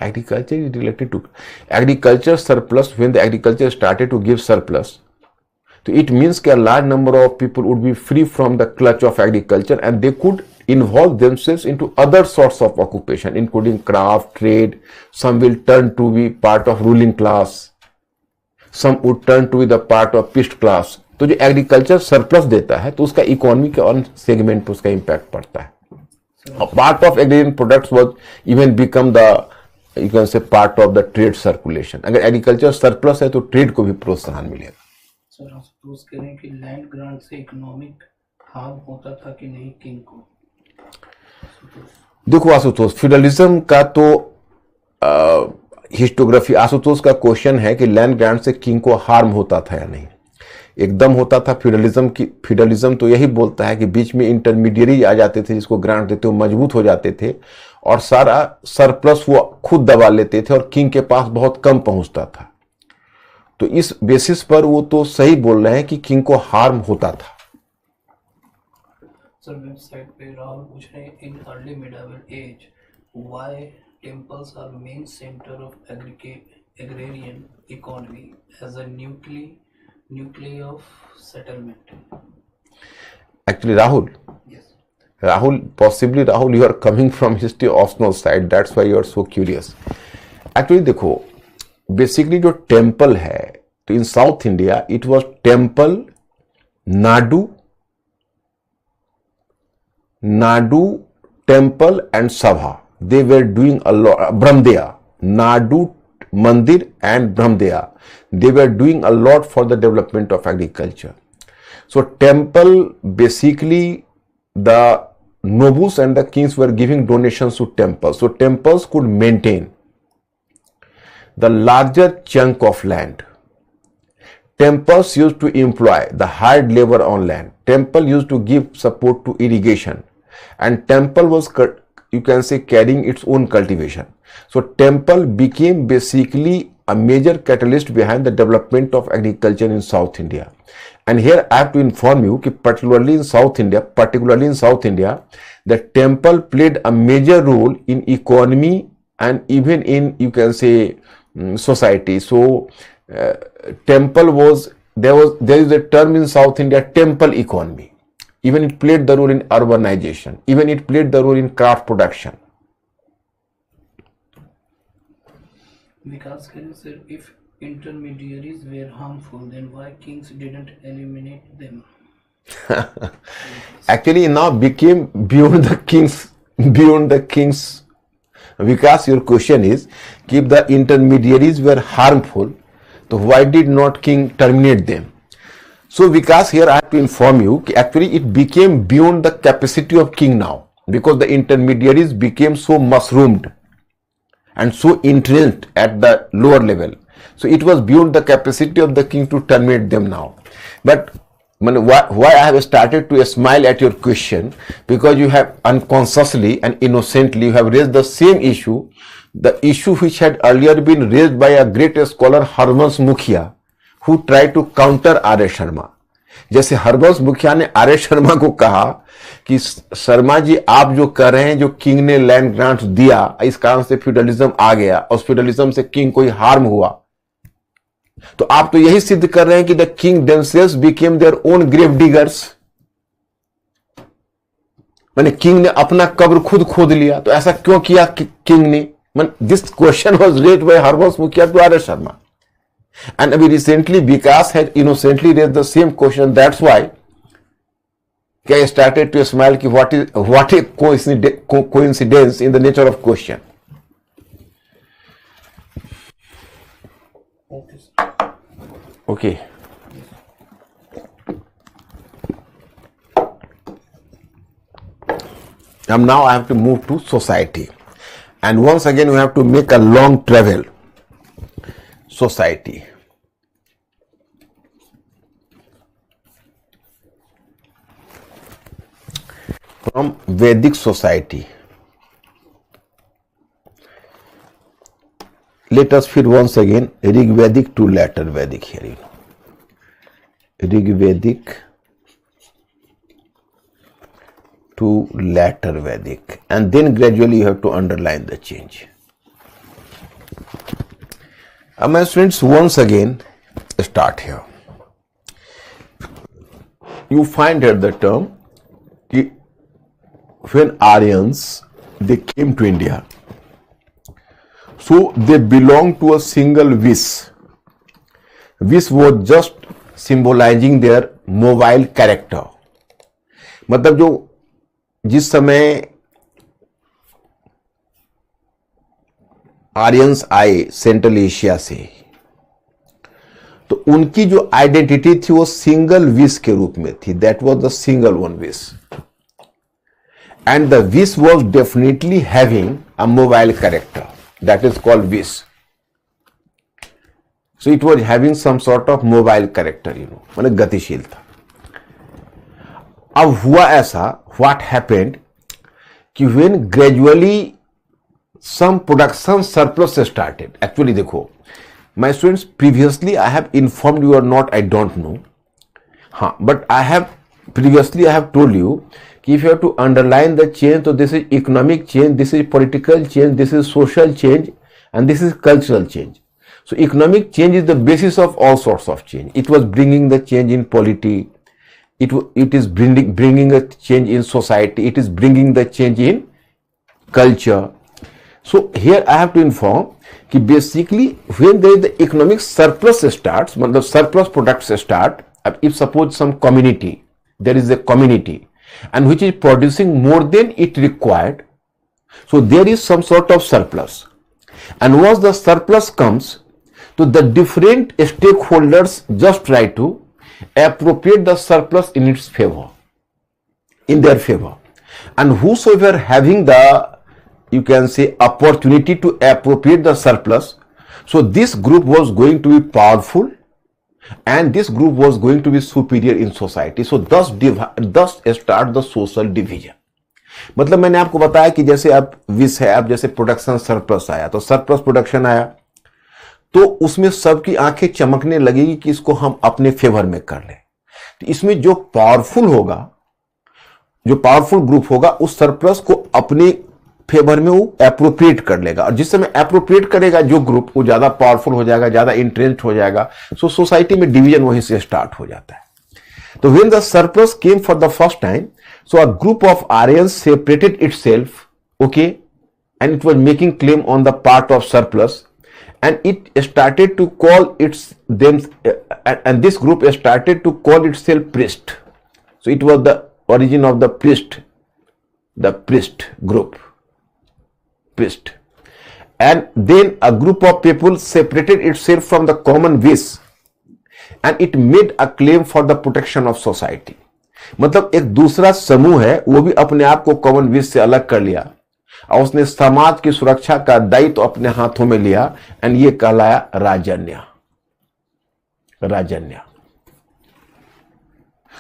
Agriculture is related to agriculture surplus. When the agriculture started to give surplus, so it means that a large number of people would be free from the clutch of agriculture and they could involve themselves into other sorts of occupation, including craft, trade. Some will turn to be part of ruling class. Some would turn to be the part of peasant class. तो जो agriculture surplus देता है तो उसका economy के on segment पर उसका impact पड़ता है. Part of agrarian products was even become the, you can से, part of the trade circulation. अगर एग्रीकल्चर सरप्लस है तो ट्रेड को भी प्रोत्साहन मिलेगा. सर सपोज करें कि लैंड ग्रांट से इकोनॉमिक हार्म होता था कि नहीं किंग को? देखो आशुतोष, फ्यूडलिज्म का तो हिस्टोग्राफी, आशुतोष का क्वेश्चन है कि लैंड ग्रांट से किंग को हार्म होता था या नहीं. एकदम होता था. फ्यूडलिज्म तो यही बोलता है कि बीच में इंटरमीडिएरी आ जाते थे जिसको ग्रांट देते वो मजबूत हो जाते थे और सारा सरप्लस वो खुद दबा लेते थे और किंग के पास बहुत कम पहुंचता था. तो इस बेसिस पर वो तो सही बोल रहे हैं कि किंग को हार्म होता था. सर वेबसाइट पे राहुल पूछ रहे हैं, in early medieval age why temples are main centre of agrarian economy as a nucleus of settlement? Actually, Rahul, possibly Rahul, you are coming from history optional side. That's why you are so curious. Actually, देखो, basically जो temple है तो in South India it was temple, nadu temple and sabha. They were doing a lot. Brahmadeya, nadu mandir and brahmadeya, they were doing a lot for the development of agriculture. So temple basically the nobles and the kings were giving donations to temples. So temples could maintain the larger chunk of land. Temples used to employ the hard labor on land. Temple used to give support to irrigation. And temple was, you can say, carrying its own cultivation. So temple became basically a major catalyst behind the development of agriculture in South India. And here I have to inform you that particularly in South India, the temple played a major role in economy and even in, you can say, society. So temple was, there is a term in South India, temple economy. Even it played the role in urbanization. Even it played the role in craft production. Vikas, can you say, if intermediaries were harmful, then why kings didn't eliminate them? Actually, now became beyond the kings. Vikas, your question is, if the intermediaries were harmful, so why did not king terminate them? So Vikas, here I have to inform you, actually it became beyond the capacity of king now, because the intermediaries became so mushroomed and so entrenched at the lower level. So it was beyond the capacity of the king to terminate them now. But why I have started to smile at your question, because you have unconsciously and innocently you have raised the same issue, the issue which had earlier been raised by a great scholar Harbans Mukhia, who tried to counter आर्य शर्मा. जैसे हरवंश मुखिया ने आर्य शर्मा को कहा कि शर्मा जी आप जो कर रहे हैं, जो किंग ने लैंड ग्रांट्स दिया, इस कारण से फ्यूडलिज्म आ गया और फ्यूडलिज्म से किंग कोई हार्म हुआ, तो आप तो यही सिद्ध कर रहे हैं कि the king themselves became their own grave diggers. माने किंग ने अपना कब्र खुद खोद लिया, तो ऐसा क्यों किया किंग ने? This question was raised by Harbans Mukhia to Arya Sharma. And we recently, Vikas had innocently raised the same question. That's why I started to smile. What a coincidence in the nature of question. Okay. And now I have to move to society. And once again, we have to make a long travel. Society. From Vedic society, let us fit once again Rig Vedic to later Vedic here. Rig Vedic to later Vedic, and then gradually you have to underline the change. My students, once again start here. You find here the term when Aryans they came to India, so they belonged to a single Vis. Vis was just symbolizing their mobile character. मतलब जो जिस समय Aryans आए central Asia से, तो उनकी जो identity थी वो सिंगल विस के रूप में थी. That was the single one vis, and the vis was definitely having a mobile character, that is called vis. So it was having some sort of mobile character, माने गतिशील था. अब हुआ ऐसा, व्हाट हैपेंड कि when gradually some production surplus started. Actually देखो, my students, previously I have informed you or not, I don't know. But I have told you कि if you have to underline the change, so this is economic change, this is political change, this is social change, and this is cultural change. So economic change is the basis of all sorts of change. It was bringing the change in polity. It is bringing a change in society. It is bringing the change in culture. So here I have to inform कि basically when there is the economic surplus starts, मतलब surplus products start, if suppose some community, there is a community and which is producing more than it required, so there is some sort of surplus, and once the surplus comes, so the different stakeholders just try to appropriate the surplus in its favor, in their favor. and whosoever having the, you can say, opportunity to appropriate the surplus, so this group was going to be powerful and this group was going to be superior in society. So thus start the social division. मतलब मैंने आपको बताया कि जैसे अब wish है, अब जैसे प्रोडक्शन सरप्लस आया, तो सरप्लस प्रोडक्शन आया तो उसमें सबकी आंखें चमकने लगेगी कि इसको हम अपने फेवर में कर लें। तो इसमें जो पावरफुल होगा, जो पावरफुल ग्रुप होगा, उस सरप्लस को अपने फेवर में वो एप्रोप्रिएट कर लेगा, और जिस समय एप्रोप्रिएट करेगा जो ग्रुप, वो ज्यादा पावरफुल हो जाएगा, ज्यादा इंट्रेंस्ड हो जाएगा। सो सोसाइटी में डिवीजन वहीं से स्टार्ट हो जाता है। तो when the surplus came for the first time, so a group of Aryans separated itself, okay, and it was making claim on the part of surplus, and it started to call and this group started to call itself priest. So it was the origin of the priest group, priest. And then a group of people separated itself from the common wish, and it made a claim for the protection of society. मतलब एक दूसरा समूह है, वो भी अपने आप को कॉमन विश से अलग कर लिया और उसने समाज की सुरक्षा का दायित्व अपने हाथों में लिया, एंड ये कहलाया राजन्य।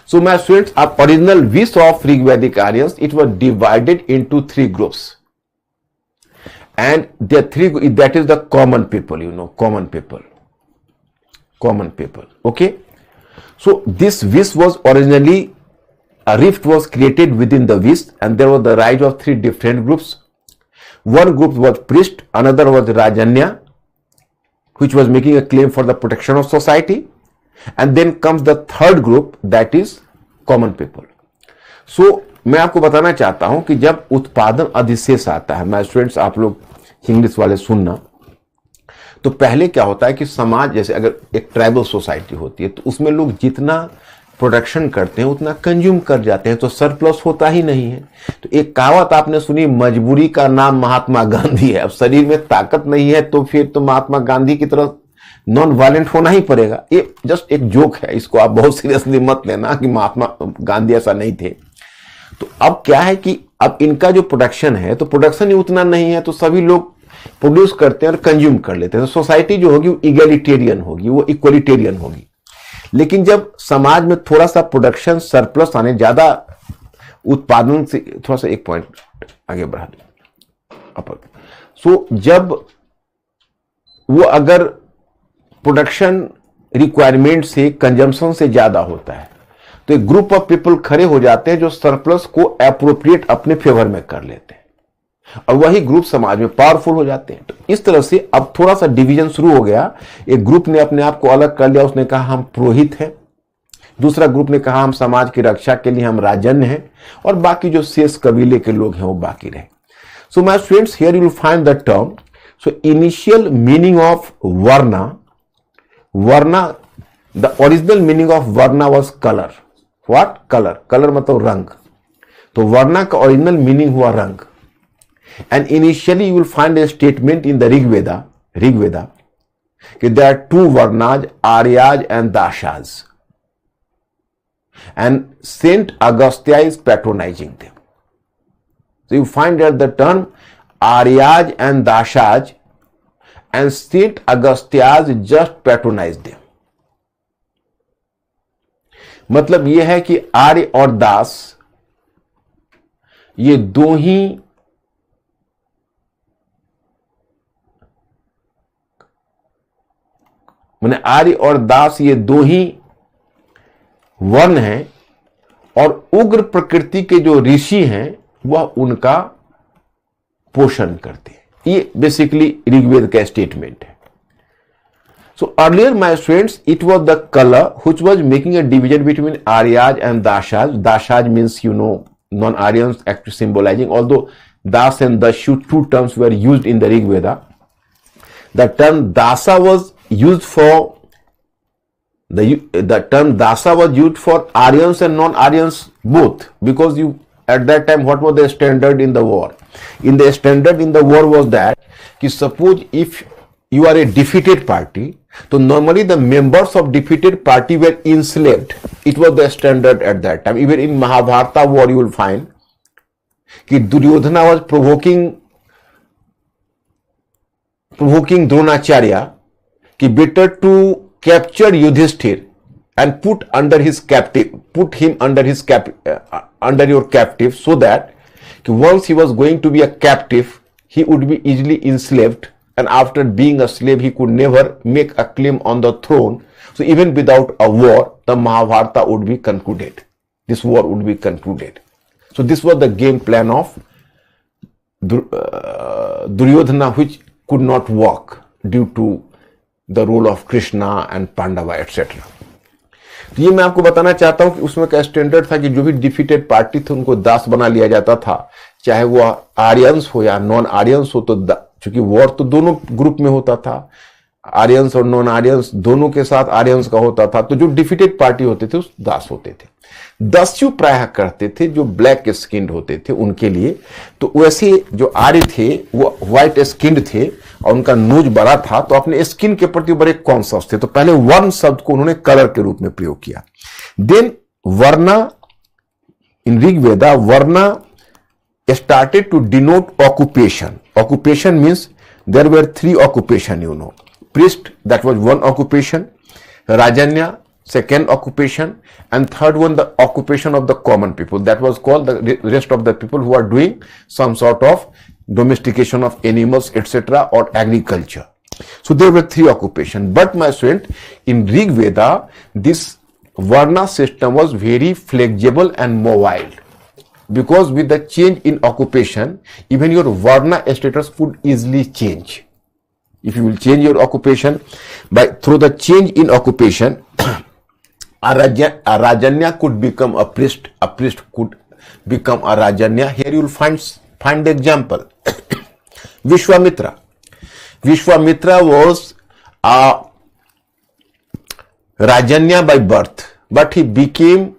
सो माय स्टूडेंट्स, अब original vish of Rigvedic Aryans, it was divided into 3 groups, and the 3, that is the common people, you know, common people, okay. So this vish was originally, a rift was created within the wish, and there was the rise of 3 different groups. One group was priest, another was Rajanya, which was making a claim for the protection of society, and then comes the third group, that is common people. So मैं आपको बताना चाहता हूं कि जब उत्पादन अधिशेष आता है, मैं स्टूडेंट्स आप लोग इंग्लिश वाले सुनना, तो पहले क्या होता है कि समाज, जैसे अगर एक ट्राइबल सोसाइटी होती है तो उसमें लोग जितना प्रोडक्शन करते हैं उतना कंज्यूम कर जाते हैं, तो सरप्लस होता ही नहीं है। तो एक कहावत आपने सुनी, मजबूरी का नाम महात्मा गांधी है। अब शरीर में ताकत नहीं है तो फिर तो महात्मा गांधी की तरह नॉन वायलेंट होना ही पड़ेगा। ये जस्ट एक जोक है, इसको आप बहुत सीरियसली मत लेना कि महात्मा गांधी ऐसा नहीं थे। तो अब क्या है कि अब इनका जो प्रोडक्शन है, तो प्रोडक्शन ही उतना नहीं है, तो सभी लोग प्रोड्यूस करते हैं और कंज्यूम कर लेते हैं। तो सोसाइटी जो होगी वो इगैलिटेरियन होगी, वो इक्वलिटेरियन होगी। लेकिन जब समाज में थोड़ा सा प्रोडक्शन सरप्लस आने, ज्यादा उत्पादन से, थोड़ा सा एक पॉइंट आगे बढ़ा दो, सो जब वो अगर प्रोडक्शन रिक्वायरमेंट से, कंजम्पशन से ज्यादा होता है, तो एक ग्रुप ऑफ पीपल खड़े हो जाते हैं जो सरप्लस को एप्रोप्रिएट अपने फेवर में कर लेते हैं, और वही ग्रुप समाज में पावरफुल हो जाते हैं। तो इस तरह से अब थोड़ा सा डिवीजन शुरू हो गया। एक ग्रुप ने अपने आप को अलग कर लिया, उसने कहा हम पुरोहित हैं, दूसरा ग्रुप ने कहा हम समाज की रक्षा के लिए हम राजन्य हैं, और बाकी जो शेष कबीले के लोग हैं वो बाकी रहे। So my students, here you will find the term. So initial meaning of varna, the original meaning of varna was colour. What? Colour मतलब रंग। तो वर्ना का ओरिजिनल मीनिंग हुआ रंग। And initially you will find a statement in the Rig Veda that there are 2 Varnas, Aryas and Dashas, and Saint Augustine is patronizing them. So you find that the term Aryas and Dashas, and Saint Augustine just patronize them. मतलब यह है कि आर्य और दास ये दो ही माने आर्य और दास ये दो ही वर्ण हैं, और उग्र प्रकृति के जो ऋषि हैं वह उनका पोषण करते हैं। ये बेसिकली ऋग्वेद का स्टेटमेंट है। So earlier my students, it was the colour which was making a division between Aryas and Dasas. Dasas means you know non Aryans, actually symbolising, although Dasa and Dasyu 2 terms were used in the Rig Veda. The term dasa was used for the term dasa was used for Aryans and non-Aryans both, because you at that time what was the standard in the war? In the standard in the war was that कि suppose if you are a defeated party, so normally the members of defeated party were enslaved. It was the standard at that time. Even in Mahabharata war you will find कि Duryodhana was provoking Dronacharya कि better to capture Yudhishthir and put under him under your captive, so that once he was going to be a captive, he would be easily enslaved, and after being a slave, he could never make a claim on the throne. So even without a war, the Mahabharata would be concluded. This war would be concluded. So this was the game plan of Duryodhana, which could not work due to the role of Krishna and Pandava etc. तो ये मैं आपको बताना चाहता हूं कि उसमें का स्टैंडर्ड था कि जो भी डिफीटेड पार्टी थे उनको दास बना लिया जाता था, चाहे वो आर्यंस हो या नॉन आर्यंस हो। तो चूंकि वॉर तो दोनों ग्रुप में होता था, आर्यंस और नॉन आर्यंस दोनों के साथ आर्यंस का होता था, तो जो डिफीटेड पार्टी होते थे उस दास होते थे। दस्यु प्रायः करते थे जो ब्लैक स्किन्ड होते थे उनके लिए। तो वैसे जो आर्य थे वो व्हाइट स्किन्ड थे और उनका नोज बड़ा था, तो अपने स्किन के प्रति बड़े कॉन्शियस थे। तो पहले वर्ण शब्द को उन्होंने कलर के रूप में प्रयोग किया। देन वर्णा, इन ऋग्वेदा वर्णा started to denote occupation. Occupation means there were 3 occupation, priest, that was one occupation, rajanya, second occupation, and third one the occupation of the common people, that was called the rest of the people who are doing some sort of domestication of animals etc. or agriculture. So there were 3 occupation. But my student, in Rig Veda this varna system was very flexible and mobile, because with the change in occupation even your varna status could easily change. If you will change your occupation through the change in occupation, a rajanya could become a priest could become a rajanya. Here you will find the example. Vishwamitra was a rajanya by birth, but he became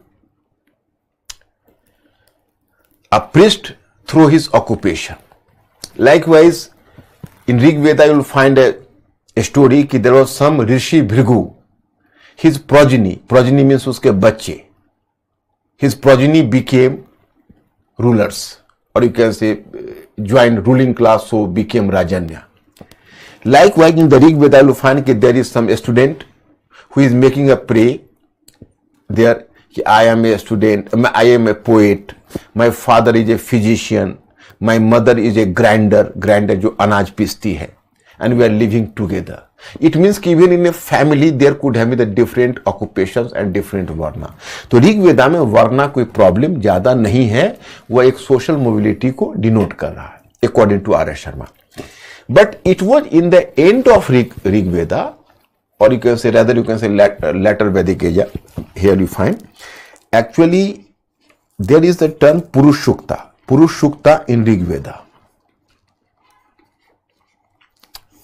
a priest through his occupation. Likewise, in Rig Veda you will find a story कि there was some Rishi Bhrigu, his progeny means उसके बच्चे, his progeny became rulers, or you can say joined ruling class, so became Rajanya. Likewise, in the Rig Veda you will find that there is some student who is making a prayer there, I am a student, I am a poet, my father is a physician, my mother is a grinder जो अनाज पीसती है, and we are living together. It means कि even in a family there could have the different occupations and different varna. तो ऋग वेदा में varna कोई problem ज्यादा नहीं है, वह एक सोशल मोबिलिटी को डिनोट कर रहा है, according to R S Sharma. But it was in the end of Rig Veda, or you can say rather you can say later Vedic age. Here you find actually there is the term Purushukta in Rig Veda.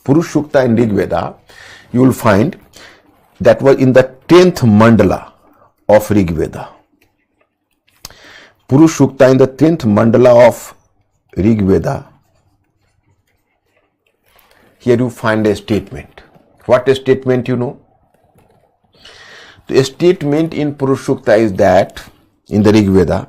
Purushukta in Rig Veda you will find that was in the 10th mandala of Rig Veda. Purushukta in the 10th mandala of Rig Veda. Here you find a statement. What a statement you know? The statement in Purushukta is that in the Rig Veda,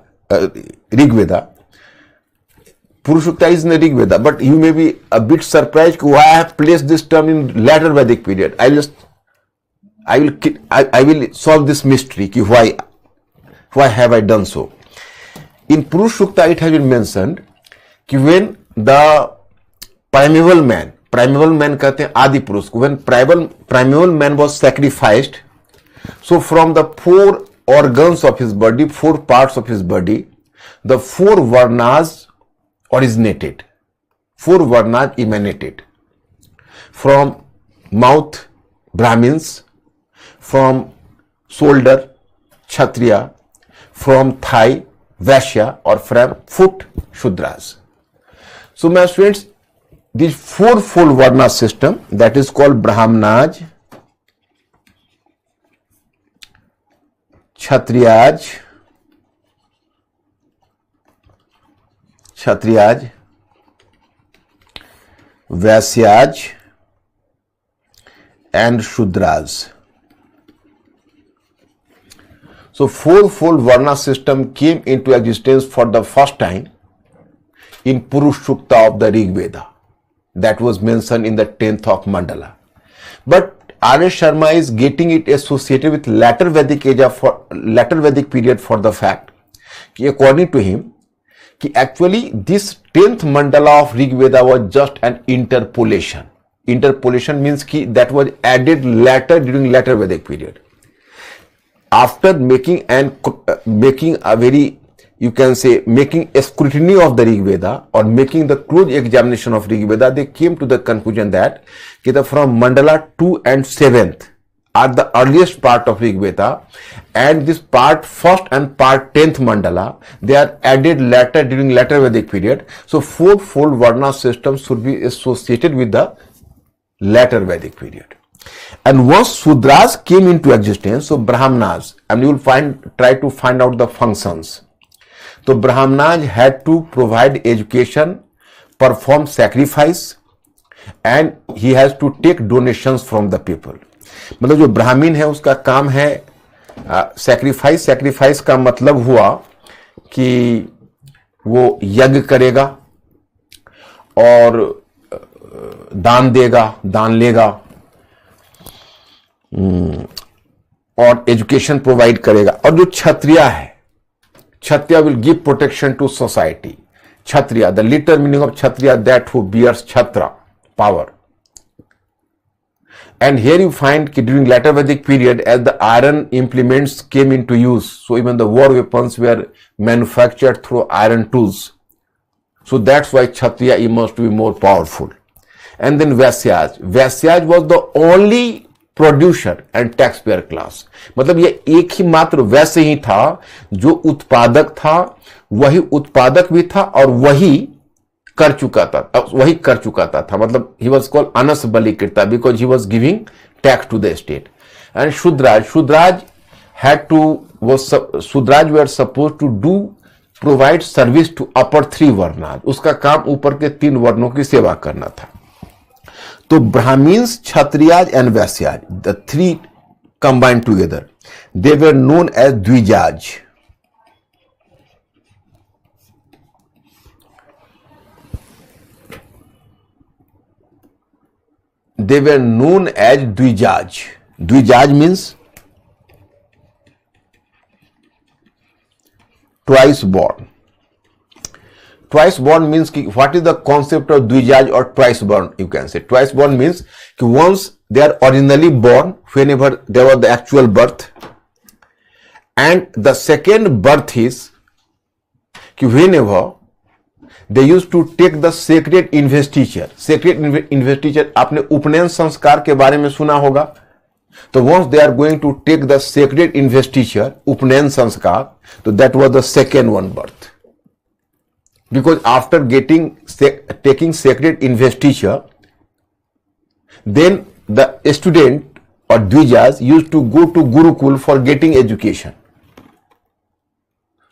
Purushukta is in the Rig Veda, but you may be a bit surprised why I have placed this term in later Vedic period. I will solve this mystery. Why have I done so? In Purushukta it has been mentioned that when the primeval man कहते हैं आदि पुरुष को, when primeval man was sacrificed, so from the 4 organs of his body, 4 parts of his body, the 4 varnas originated, 4 varnas emanated from mouth, Brahmins, from shoulder, Kshatriya, from thigh, Vaishya, or from foot, Shudras. So my students, this 4-fold varna system, that is called Brahmanas, Kshatriyas, Vaisyas, and Shudras. So 4-fold varna system came into existence for the first time in Purush Sukta of the Rig Veda. That was mentioned in the 10th of Mandala. But R.S. Sharma is getting it associated with later Vedic period for the fact कि according to him कि actually this 10th mandala of Rig Veda was just an interpolation. Interpolation means कि that was added later during later Vedic period. After making a very, you can say, making a scrutiny of the Rig Veda or making the close examination of Rig Veda, they came to the conclusion that from Mandala 2 and 7th are the earliest part of Rig Veda, and this part 1st and part 10th Mandala, they are added later during later Vedic period. So fourfold Varna system should be associated with the later Vedic period. And once Sudras came into existence, so Brahmanas, and you will try to find out the functions. So Brahmanas had to provide education, perform sacrifice, and he has to take donations from the people. मतलब जो ब्राह्मण है उसका काम है sacrifice. Sacrifice का मतलब हुआ कि वो यज्ञ करेगा और दान देगा, दान लेगा और एजुकेशन प्रोवाइड करेगा. और जो क्षत्रिय है, Kshatriya will give protection to society. Kshatriya, the literal meaning of Kshatriya, that who bears chhatra, power. And here you find that during later Vedic period, as the iron implements came into use, so even the war weapons were manufactured through iron tools. So that's why Kshatriya emerged to be more powerful. And then Vaisyas. Vaisyas was the only producer and taxpayer class. मतलब ये एक ही मात्र वैसे ही था जो उत्पादक था, वही उत्पादक भी था और वही कर चुका था. मतलब he was called Anas Balikirta because he was giving tax to the state. And Shudraj were supposed to provide service to upper 3 varnas. उसका काम ऊपर के 3 वर्णों की सेवा करना था. तो Brahmins, Kshatriyas and Vaisyas, the 3 combined together, they were known as Dvijaj. They were known as Dvijaj. Dvijaj means twice born. Twice born means what is the concept of Dvijaj or twice born? You can say twice born means once they are originally born, whenever there was the actual birth, and the second birth is whenever they used to take the sacred investiture. Sacred investiture, आपने उपनयन संस्कार के बारे में सुना होगा. तो once they are going to take the sacred investiture, उपनयन संस्कार, so that was the second one birth. Because after taking sacred investiture, then the student or Dvijas used to go to Gurukul for getting education.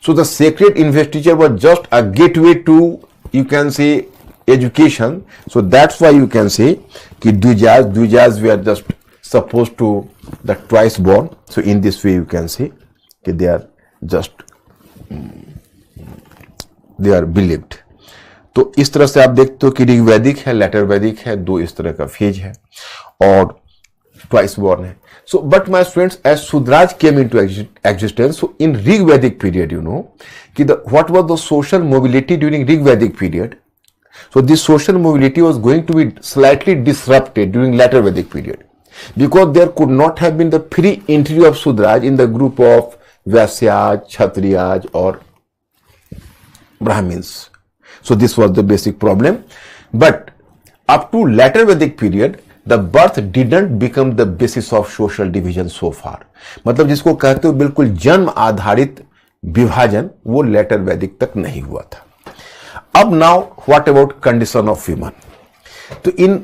So the sacred investiture was just a gateway to, you can say, education. So that's why you can say कि Dvijas were just supposed to the twice born. So in this way you can say कि they are just they are believed. तो इस तरह से आप देखते हो कि ऋग वैदिक है, लेटर वैदिक है, 2 इस तरह का फेज है और twice born है. So, but my students, as Sudraj came into existence, so in Rig Vedic period, you know, what was the social mobility during Rig Vedic period? So, this social mobility was going to be slightly disrupted during later Vedic period because there could not have been the free entry of Sudraj in the group of Vaisyas, Kshatriyas or Brahmins. So, this was the basic problem. But up to later Vedic period, the birth didn't become the basis of social division so far. मतलब जिसको कहते हो बिल्कुल जन्म आधारित विभाजन, वो letter वैदिक तक नहीं हुआ था. अब now what about condition of human. तो in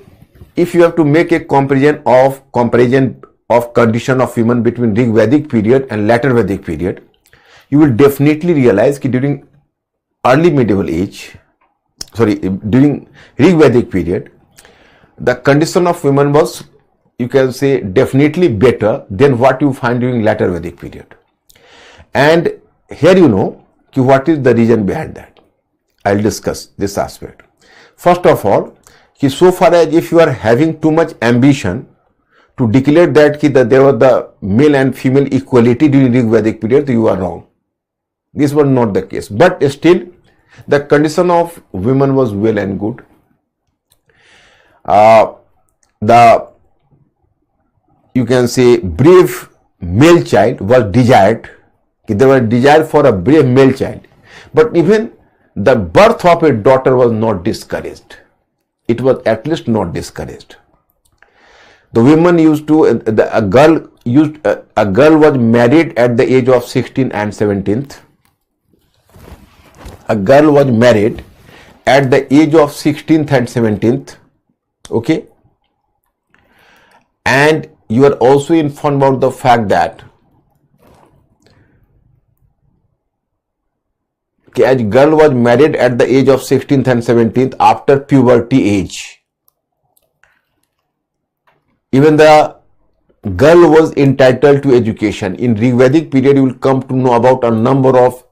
if you have to make a comparison of condition of human between Rig Vedic period and later Vedic period, you will definitely realise कि during early medieval age, during Rig Vedic period, the condition of women was, you can say, definitely better than what you find during later Vedic period. And here you know what is the reason behind that. I'll discuss this aspect. First of all, so far as if you are having too much ambition to declare that there was the male and female equality during Rig Vedic period, you are wrong. This was not the case. But still, the condition of women was well and good. You can say brave male child was desired. There was desire for a brave male child. But even the birth of a daughter was not discouraged. It was at least not discouraged. The women used to, a girl was married at the age of 16 and 17th. A girl was married at the age of 16th and 17th. Okay. And you are also informed about the fact that a girl was married at the age of 16th and 17th after puberty age. Even the girl was entitled to education. In Rig Vedic period, you will come to know about a number of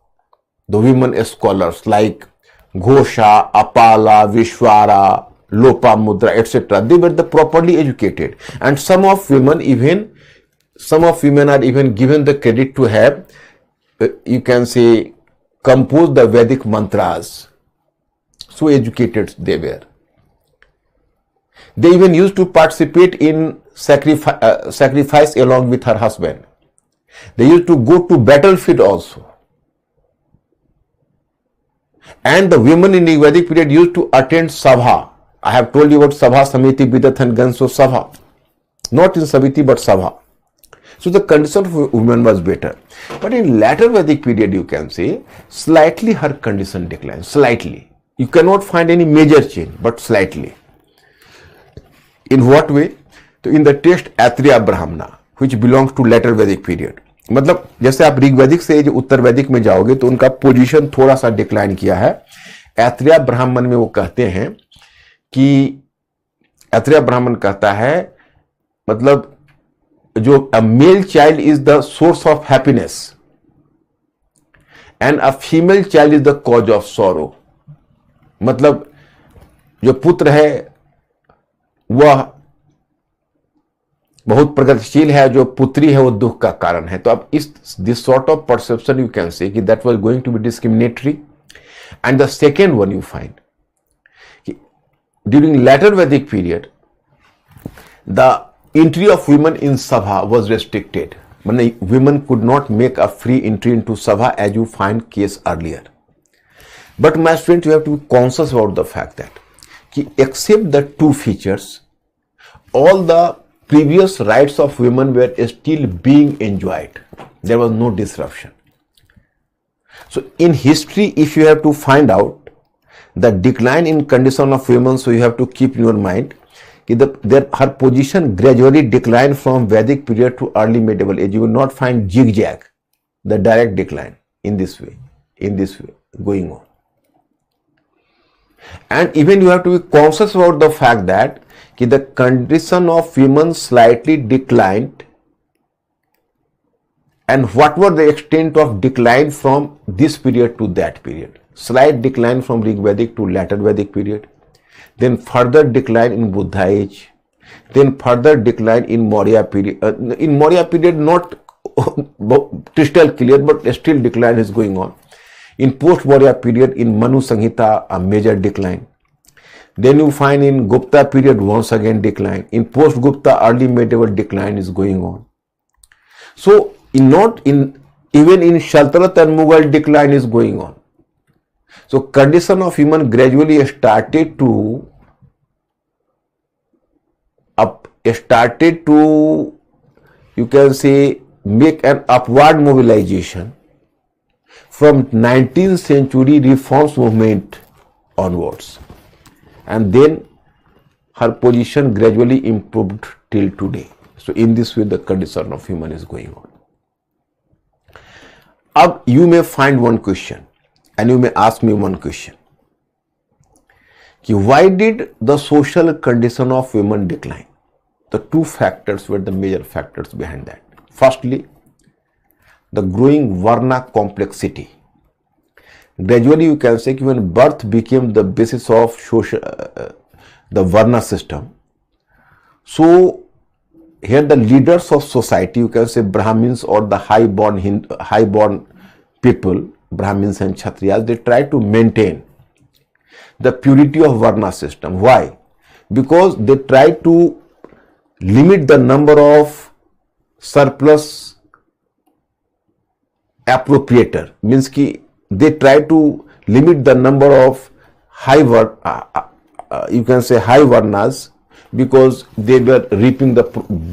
the women scholars like Ghosha, Apala, Vishwara, Lopamudra, etc. They were the properly educated, and some of women are even given the credit to have, you can say, composed the Vedic mantras. So educated they were. They even used to participate in sacrifice along with her husband. They used to go to battlefield also. And the women in the Vedic period used to attend Sabha. I have told you about Sabha, Samiti, Bidathan, Ganso, Sabha. Not in Samiti but Sabha. So the condition of women was better. But in later Vedic period, you can say, slightly her condition declined. Slightly. You cannot find any major change, but slightly. In what way? So in the text Atriya Brahmana, which belongs to later Vedic period. मतलब जैसे आप ऋग वैदिक से उत्तर वैदिक में जाओगे तो उनका पोजीशन थोड़ा सा डिक्लाइन किया है. ऐत्रेय ब्राह्मण में वो कहते हैं कि ऐत्रेय ब्राह्मण कहता है मतलब जो a male child is the source of happiness and a female child is the cause of sorrow. मतलब जो पुत्र है वह बहुत प्रगतिशील है, जो पुत्री है वो दुख का कारण है. तो अब this sort of perception you can say कि that was going to be discriminatory. And the second one you find कि during later Vedic period the entry of women in sabha was restricted. मतलब women could not make a free entry into sabha as you find case earlier. But my student, you have to be conscious about the fact that कि except the two features all the previous rights of women were still being enjoyed. There was no disruption. So in history, if you have to find out the decline in condition of women, so you have to keep in your mind that her position gradually declined from Vedic period to early medieval age. You will not find zigzag, the direct decline in this way going on. And even you have to be conscious about the fact that the condition of women slightly declined, and what were the extent of decline from this period to that period. Slight decline from Rig Vedic to later Vedic period, then further decline in Buddha age, then further decline in Maurya period. In Maurya period not crystal clear, but still decline is going on. In post Maurya period, in Manu Samhita, a major decline. Then you find in Gupta period once again decline. In post Gupta, early medieval decline is going on. So even in Shaltanat and Mughal, decline is going on. So condition of women gradually started to you can say make an upward mobilization from 19th century reforms movement onwards. And then her position gradually improved till today. So in this way the condition of women is going on. Now you may find one question and you may ask me one question. Why did the social condition of women decline? The two factors were the major factors behind that. Firstly, the growing Varna complexity. gradually you can say when birth became the basis of social, the Varna system. So here the leaders of society, you can say Brahmins or the high-born people, Brahmins and Kshatriyas, they try to maintain the purity of Varna system. Why? Because they try to limit the number of surplus appropriator, means ki they try to limit the number of you can say high Varnas, because they were reaping the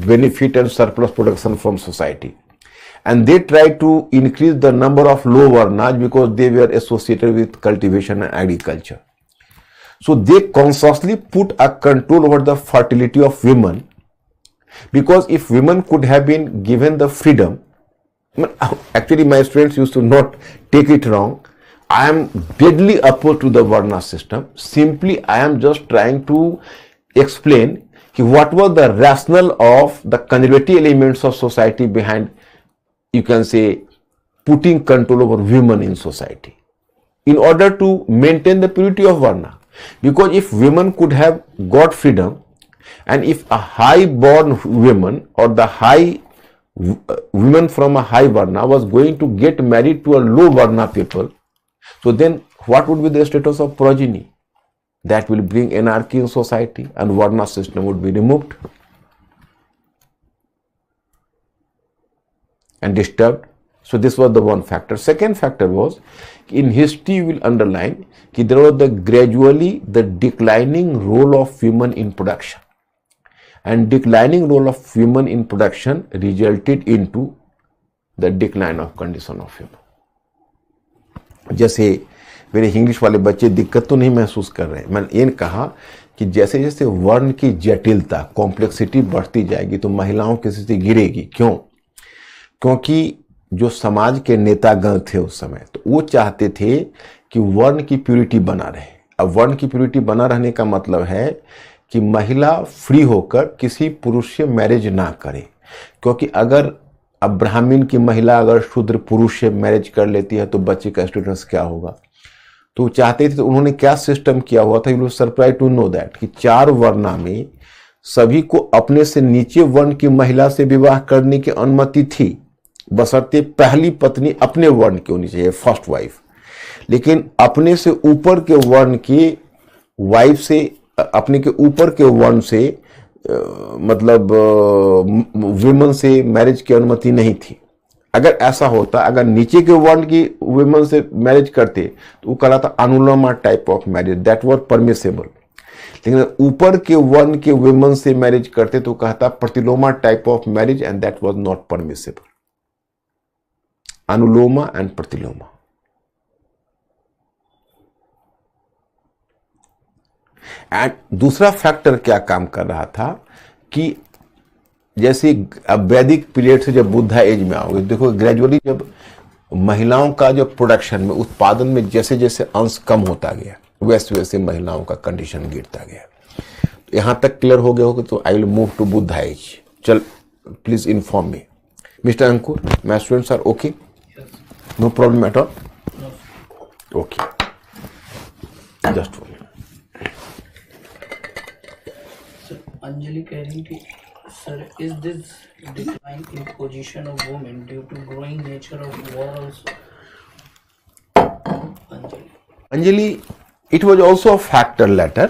benefit and surplus production from society, and they try to increase the number of low Varnas because they were associated with cultivation and agriculture. So they consciously put a control over the fertility of women, because if women could have been given the freedom, actually my students used to not take it wrong, I am deadly opposed to the Varna system. Simply I am just trying to explain what was the rationale of the conservative elements of society behind, you can say, putting control over women in society in order to maintain the purity of Varna. Because if women could have got freedom, and if a high-born woman or the women from a high Varna was going to get married to a low Varna people, so then what would be the status of progeny? That will bring anarchy in society and Varna system would be removed and disturbed. So this was the one factor. Second factor was, in history you will underline that there was gradually the declining role of women in production, and declining role of women in production resulted into the decline of condition of women. जैसे मेरे English वाले बच्चे दिक्कत तो नहीं महसूस कर रहे हैं, मैंने ये कहा कि जैसे जैसे वर्ण की जटिलता, कॉम्प्लेक्सिटी बढ़ती जाएगी तो महिलाओं की स्थिति गिरेगी। क्यों? क्योंकि जो समाज के नेतागण थे उस समय, तो वो चाहते थे कि वर्ण की प्यूरिटी बना रहे। अब वर्ण की प्यूरिटी बना रहने का मतलब है कि महिला फ्री होकर किसी पुरुष से मैरिज ना करे, क्योंकि अगर अब ब्राह्मण की महिला अगर शूद्र पुरुष से मैरिज कर लेती है तो बच्चे का स्टेटस क्या होगा। तो चाहते थे, तो उन्होंने क्या सिस्टम किया हुआ था, you will surprise to know that, कि 4 वर्णा में सभी को अपने से नीचे वर्ण की महिला से विवाह करने की अनुमति थी, बशर्ते पहली पत्नी अपने वर्ण की होनी चाहिए, फर्स्ट वाइफ। लेकिन अपने से ऊपर के वर्ण की वाइफ से, अपने के ऊपर के वर्ण से मतलब विमेन से मैरिज की अनुमति नहीं थी। अगर ऐसा होता, अगर नीचे के वर्ण की विमेन से मैरिज करते तो वो कहलाता anuloma type of marriage, that was permissible. लेकिन ऊपर के वर्ण के विमेन से मैरिज करते तो कहता pratiloma type of marriage, and that was not permissible. Anuloma and pratiloma. And दूसरा फैक्टर क्या काम कर रहा था कि जैसे अब वैदिक पीरियड से जब बुद्धा एज में आओगे, देखो ग्रेजुअली जब महिलाओं का जो प्रोडक्शन में, उत्पादन में जैसे जैसे अंश कम होता गया, वैसे वैसे महिलाओं का कंडीशन गिरता गया। तो यहां तक क्लियर हो गया होगा, तो I will move to Buddha age. चल please inform me mister Ankur, my students are okay, no problem at all, okay, just for Anjali कह रही थी, sir, is this decline in position of women due to growing nature of war also? Anjali, it was also a factor later.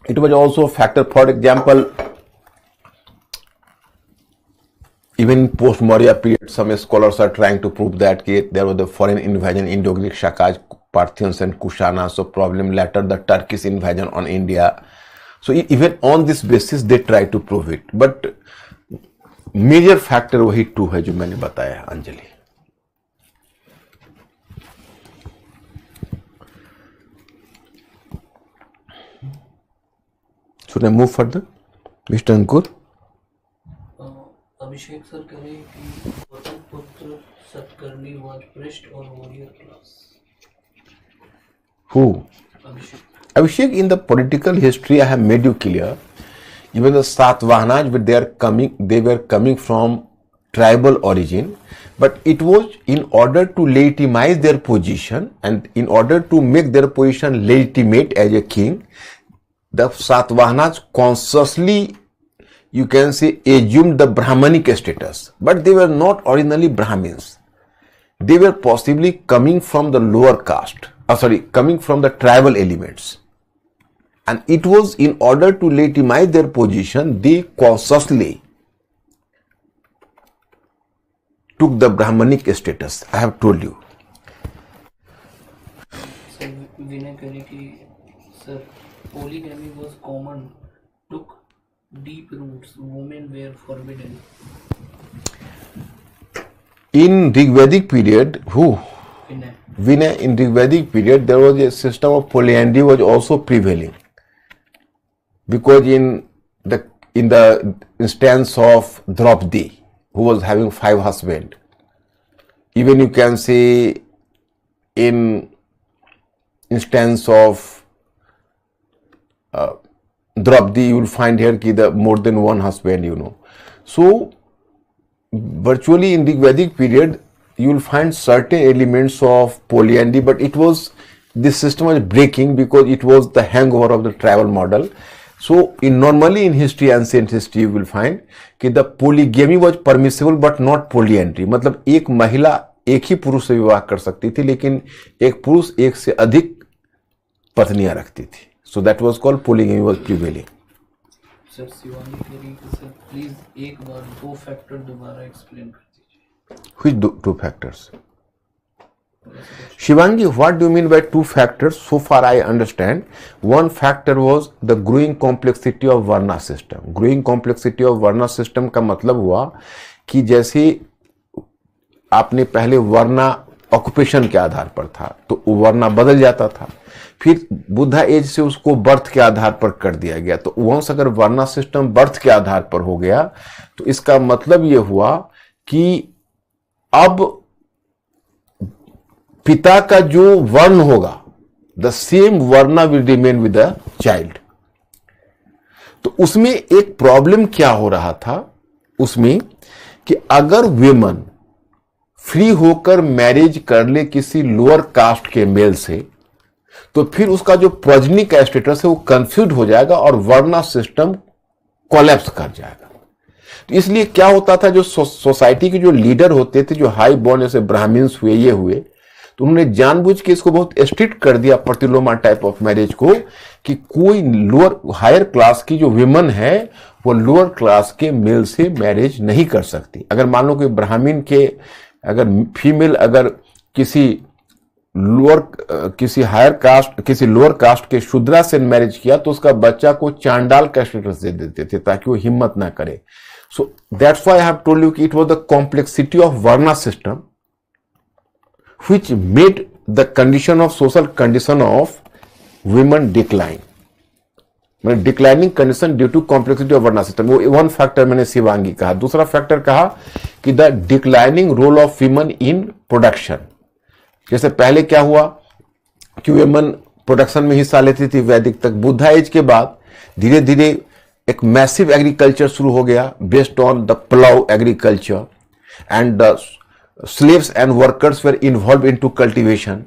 It was also a factor. For example, even in post-Maurya period, some scholars are trying to prove that there was the foreign invasion, Indo-Greek, Shakaj, Parthians and Kushana, so problem later the Turkish invasion on India. So even on this basis they try to prove it, but major factor वही 2 है जो मैंने बताया Anjali. Should I move further, Mr. Ankur? Abhishek sir कह रहे हैं कि गौतम पुत्र Satakarni was priest or warrior class. Who? Abhishek, in the political history, I have made you clear. Even the Satavahanas, they were coming from tribal origin, but it was in order to legitimize their position and in order to make their position legitimate as a king, the Satavahanas consciously, you can say, assumed the Brahmanic status, but they were not originally Brahmins. They were possibly coming from the lower caste, coming from the tribal elements. And it was in order to legitimize their position, they consciously took the Brahmanic status. I have told you. Sir, Vinay Kariki, sir, polygamy was common, took deep roots, women were forbidden. In Rigvedic period, Vinay. Vinay, in Rigvedic period, there was a system of polyandry was also prevailing. Because in the instance of Draupadi, who was having 5 husbands, even you can say in instance of Draupadi, you will find here the more than one husband, you know. So virtually in the Vedic period, you will find certain elements of polyandry, but this system was breaking because it was the hangover of the tribal model. So normally in history, ancient history, you will find कि the polygamy was permissible but not polyandry. मतलब एक महिला एक ही पुरुष से विवाह कर सकती थी, लेकिन एक पुरुष एक से अधिक पत्नियां रखती थी. So that was called polygamy was prevailing. Sir Shivani करी सर प्लीज एक बार 2 फैक्टर दोबारा एक्सप्लेन कर दीजिए. Which 2 factors? Shivangi, what do you mean by 2 factors? So far I understand. One factor was the growing complexity of Varna system. Growing complexity of Varna system का मतलब हुआ कि जैसे आपने पहले वर्ना ऑक्यूपेशन के आधार पर था, तो वर्ना बदल जाता था. फिर बुद्धा एज से उसको बर्थ के आधार पर कर दिया गया. तो वंस अगर वर्ना सिस्टम बर्थ के आधार पर हो गया, तो इसका मतलब यह हुआ कि अब पिता का जो वर्ण होगा, the same varna will remain with the child. तो उसमें एक प्रॉब्लम क्या हो रहा था उसमें कि अगर विमेन फ्री होकर मैरिज कर ले किसी लोअर कास्ट के मेल से, तो फिर उसका जो प्रोजनी का स्टेटस है वो कंफ्यूज हो जाएगा और वर्ना सिस्टम कोलैप्स कर जाएगा. तो इसलिए क्या होता था, जो सोसाइटी के जो लीडर होते थे, जो हाई बॉर्न जैसे ब्राह्मण्स हुए, ये हुए, तो उन्होंने जानबूझ के इसको बहुत स्ट्रिक्ट कर दिया प्रतिलोमा टाइप ऑफ मैरिज को, कि कोई लोअर हायर क्लास की जो विमेन है वो लोअर क्लास के मेल से मैरिज नहीं कर सकती. अगर मान लो कि ब्राह्मण के अगर फीमेल अगर किसी हायर कास्ट किसी लोअर कास्ट के शूद्रा से मैरिज किया, तो उसका बच्चा को चांडाल का स्टेटस दे देते थे ताकि वो हिम्मत ना करे. So that's why I have told you कि it was the complexity of varna system which made the condition of social condition of women decline. मैंने declining condition due to complexity of varna system, वो 1 फैक्टर मैंने शिवांगी कहा. दूसरा factor कहा कि the declining role of women in production. जैसे पहले क्या हुआ कि वीमेन प्रोडक्शन में हिस्सा लेती थी वैदिक तक. बुद्धा एज के बाद धीरे धीरे एक मैसिव एग्रीकल्चर शुरू हो गया based on the plough agriculture, and the slaves and workers were involved into cultivation.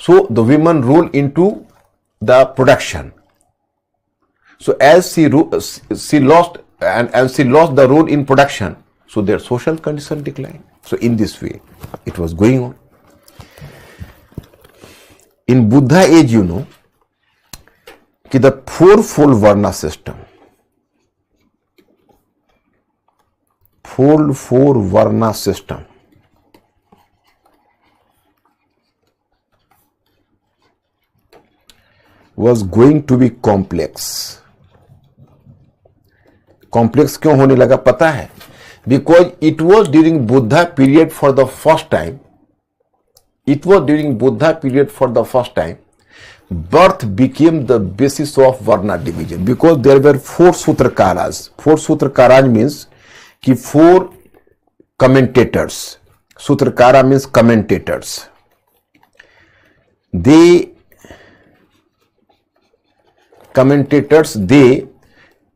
So the women rule into the production. So as she lost the role in production, so their social condition declined. So in this way it was going on. In Buddha age, you know, कि the fourfold Varna system, four Varna system was going to be complex. Complex क्यों होने लगा पता है? Because it was during Buddha period for the first time. It was during Buddha period for the first time. Birth became the basis of Varna division, because there were 4 Sutrakaras. 4 Sutrakaras means कि 4 commentators. Sutrakara means commentators. They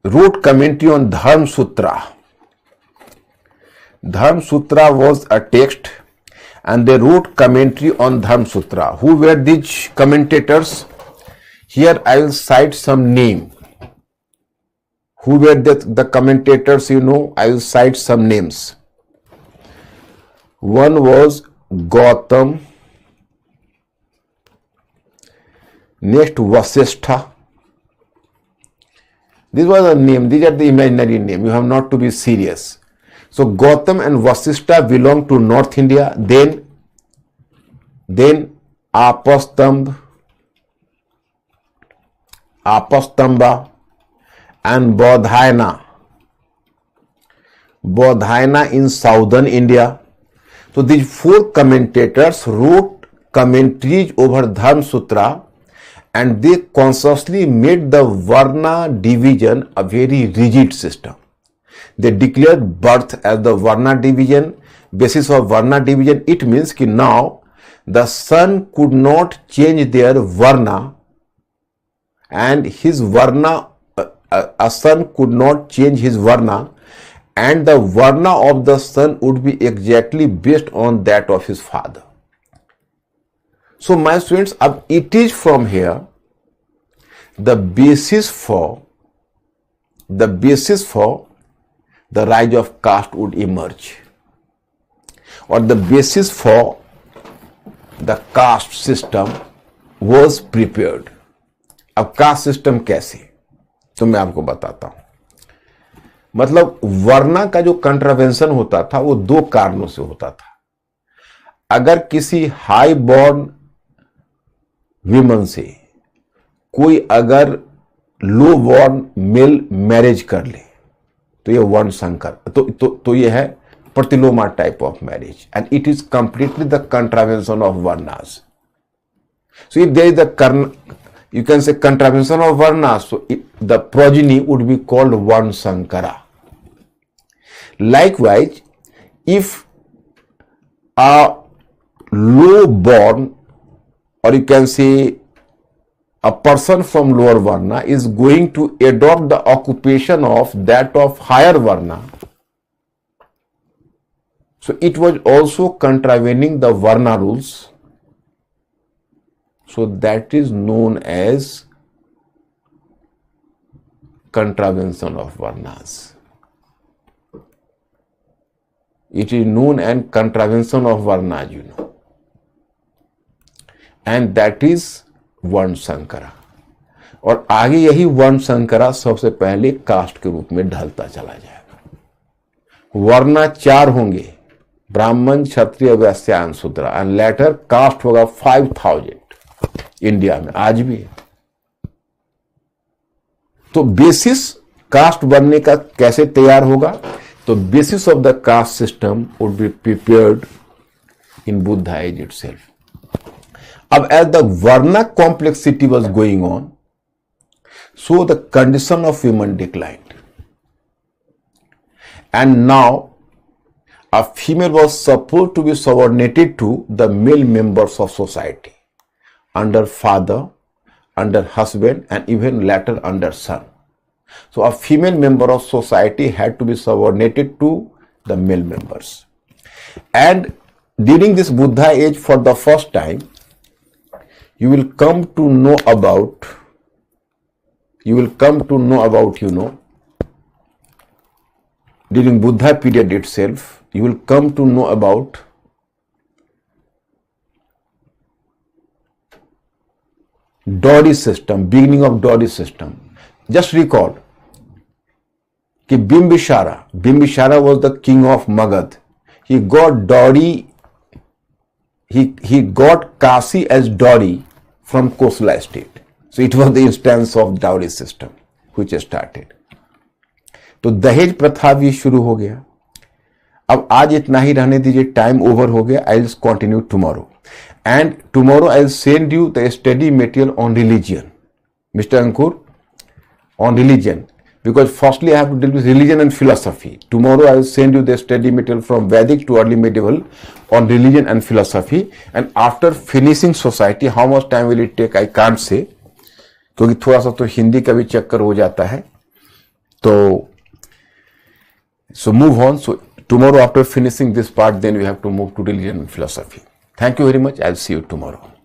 wrote commentary on Dharma Sutra. Dharma Sutra was a text and they wrote commentary on Dharma Sutra. Who were these commentators? Here I will cite some name. Who were the commentators, you know? I will cite some names. One was Gautam. Next, Vasishtha. These were the name. These are the imaginary name. You have not to be serious. So Gautam and Vasishtha belong to North India. Then Apastamba and Bodhayana in southern India. So these four commentators wrote commentaries over Dharma Sutra, and they consciously made the Varna division a very rigid system. They declared birth as the Varna division. Basis of Varna division, it means that now the son could not change their Varna, and his Varna, a son could not change his Varna, and the Varna of the son would be exactly based on that of his father. So my students, it is from here the basis for the rise of caste would emerge, or the basis for the caste system was prepared. अब caste system कैसे, तो मैं आपको बताता हूं. मतलब वर्ना का जो कंट्रावेंशन होता था वो दो कारणों से होता था. अगर किसी हाई बॉर्न विमन से कोई अगर लो बॉर्न मेल मैरिज कर ले तो ये वर्ण संकर, तो ये है pratiloma type of marriage, and it is completely the contravention of varnas. So if there is the you can say contravention of varna, so the progeny would be called Varna Sankara. Likewise, if a low born, or you can say a person from lower varna is going to adopt the occupation of that of higher varna, so it was also contravening the varna rules. So that is known as contravention of varnas. It is known as contravention of varnas, you know. And that is Varna Sankara. और आगे यही वर्ण संकरा सबसे पहले cast के रूप में ढलता चला जाएगा. वर्णा 4 होंगे, ब्राह्मण, क्षत्रिय, वैश्य एंड शूद्र, एंड लेटर कास्ट होगा 5000 इंडिया में आज भी है. तो बेसिस कास्ट बनने का कैसे तैयार होगा, तो basis of the caste system would be prepared in Buddha age itself. अब as the varna complexity was going on, so the condition of women declined, and now a female was supposed to be subordinated to the male members of society, under father, under husband, and even later under son. So a female member of society had to be subordinated to the male members. And during this Buddha age, for the first time, you will come to know about, during Buddha period itself, you will come to know about dowry system, beginning of dowry system. Just recall कि Bimbisara was the king of Magad. He got dowry, he got Kasi as dowry from Kosala state. So it was the instance of dowry system which started. तो दहेज प्रथा भी शुरू हो गया. अब आज इतना ही रहने दीजिए, टाइम ओवर हो गया. I will continue tomorrow, and tomorrow I will send you the study material on religion, mister Ankur, on religion, because firstly I have to deal with religion and philosophy. Tomorrow I will send you the study material from Vedic to early medieval on religion and philosophy, and after finishing society, how much time will it take I can't say, क्योंकि थोड़ा सा तो हिंदी का भी चक्कर हो जाता है. तो so move on. So Tomorrow after finishing this part, then we have to move to religion and philosophy. Thank you very much. I'll see you tomorrow.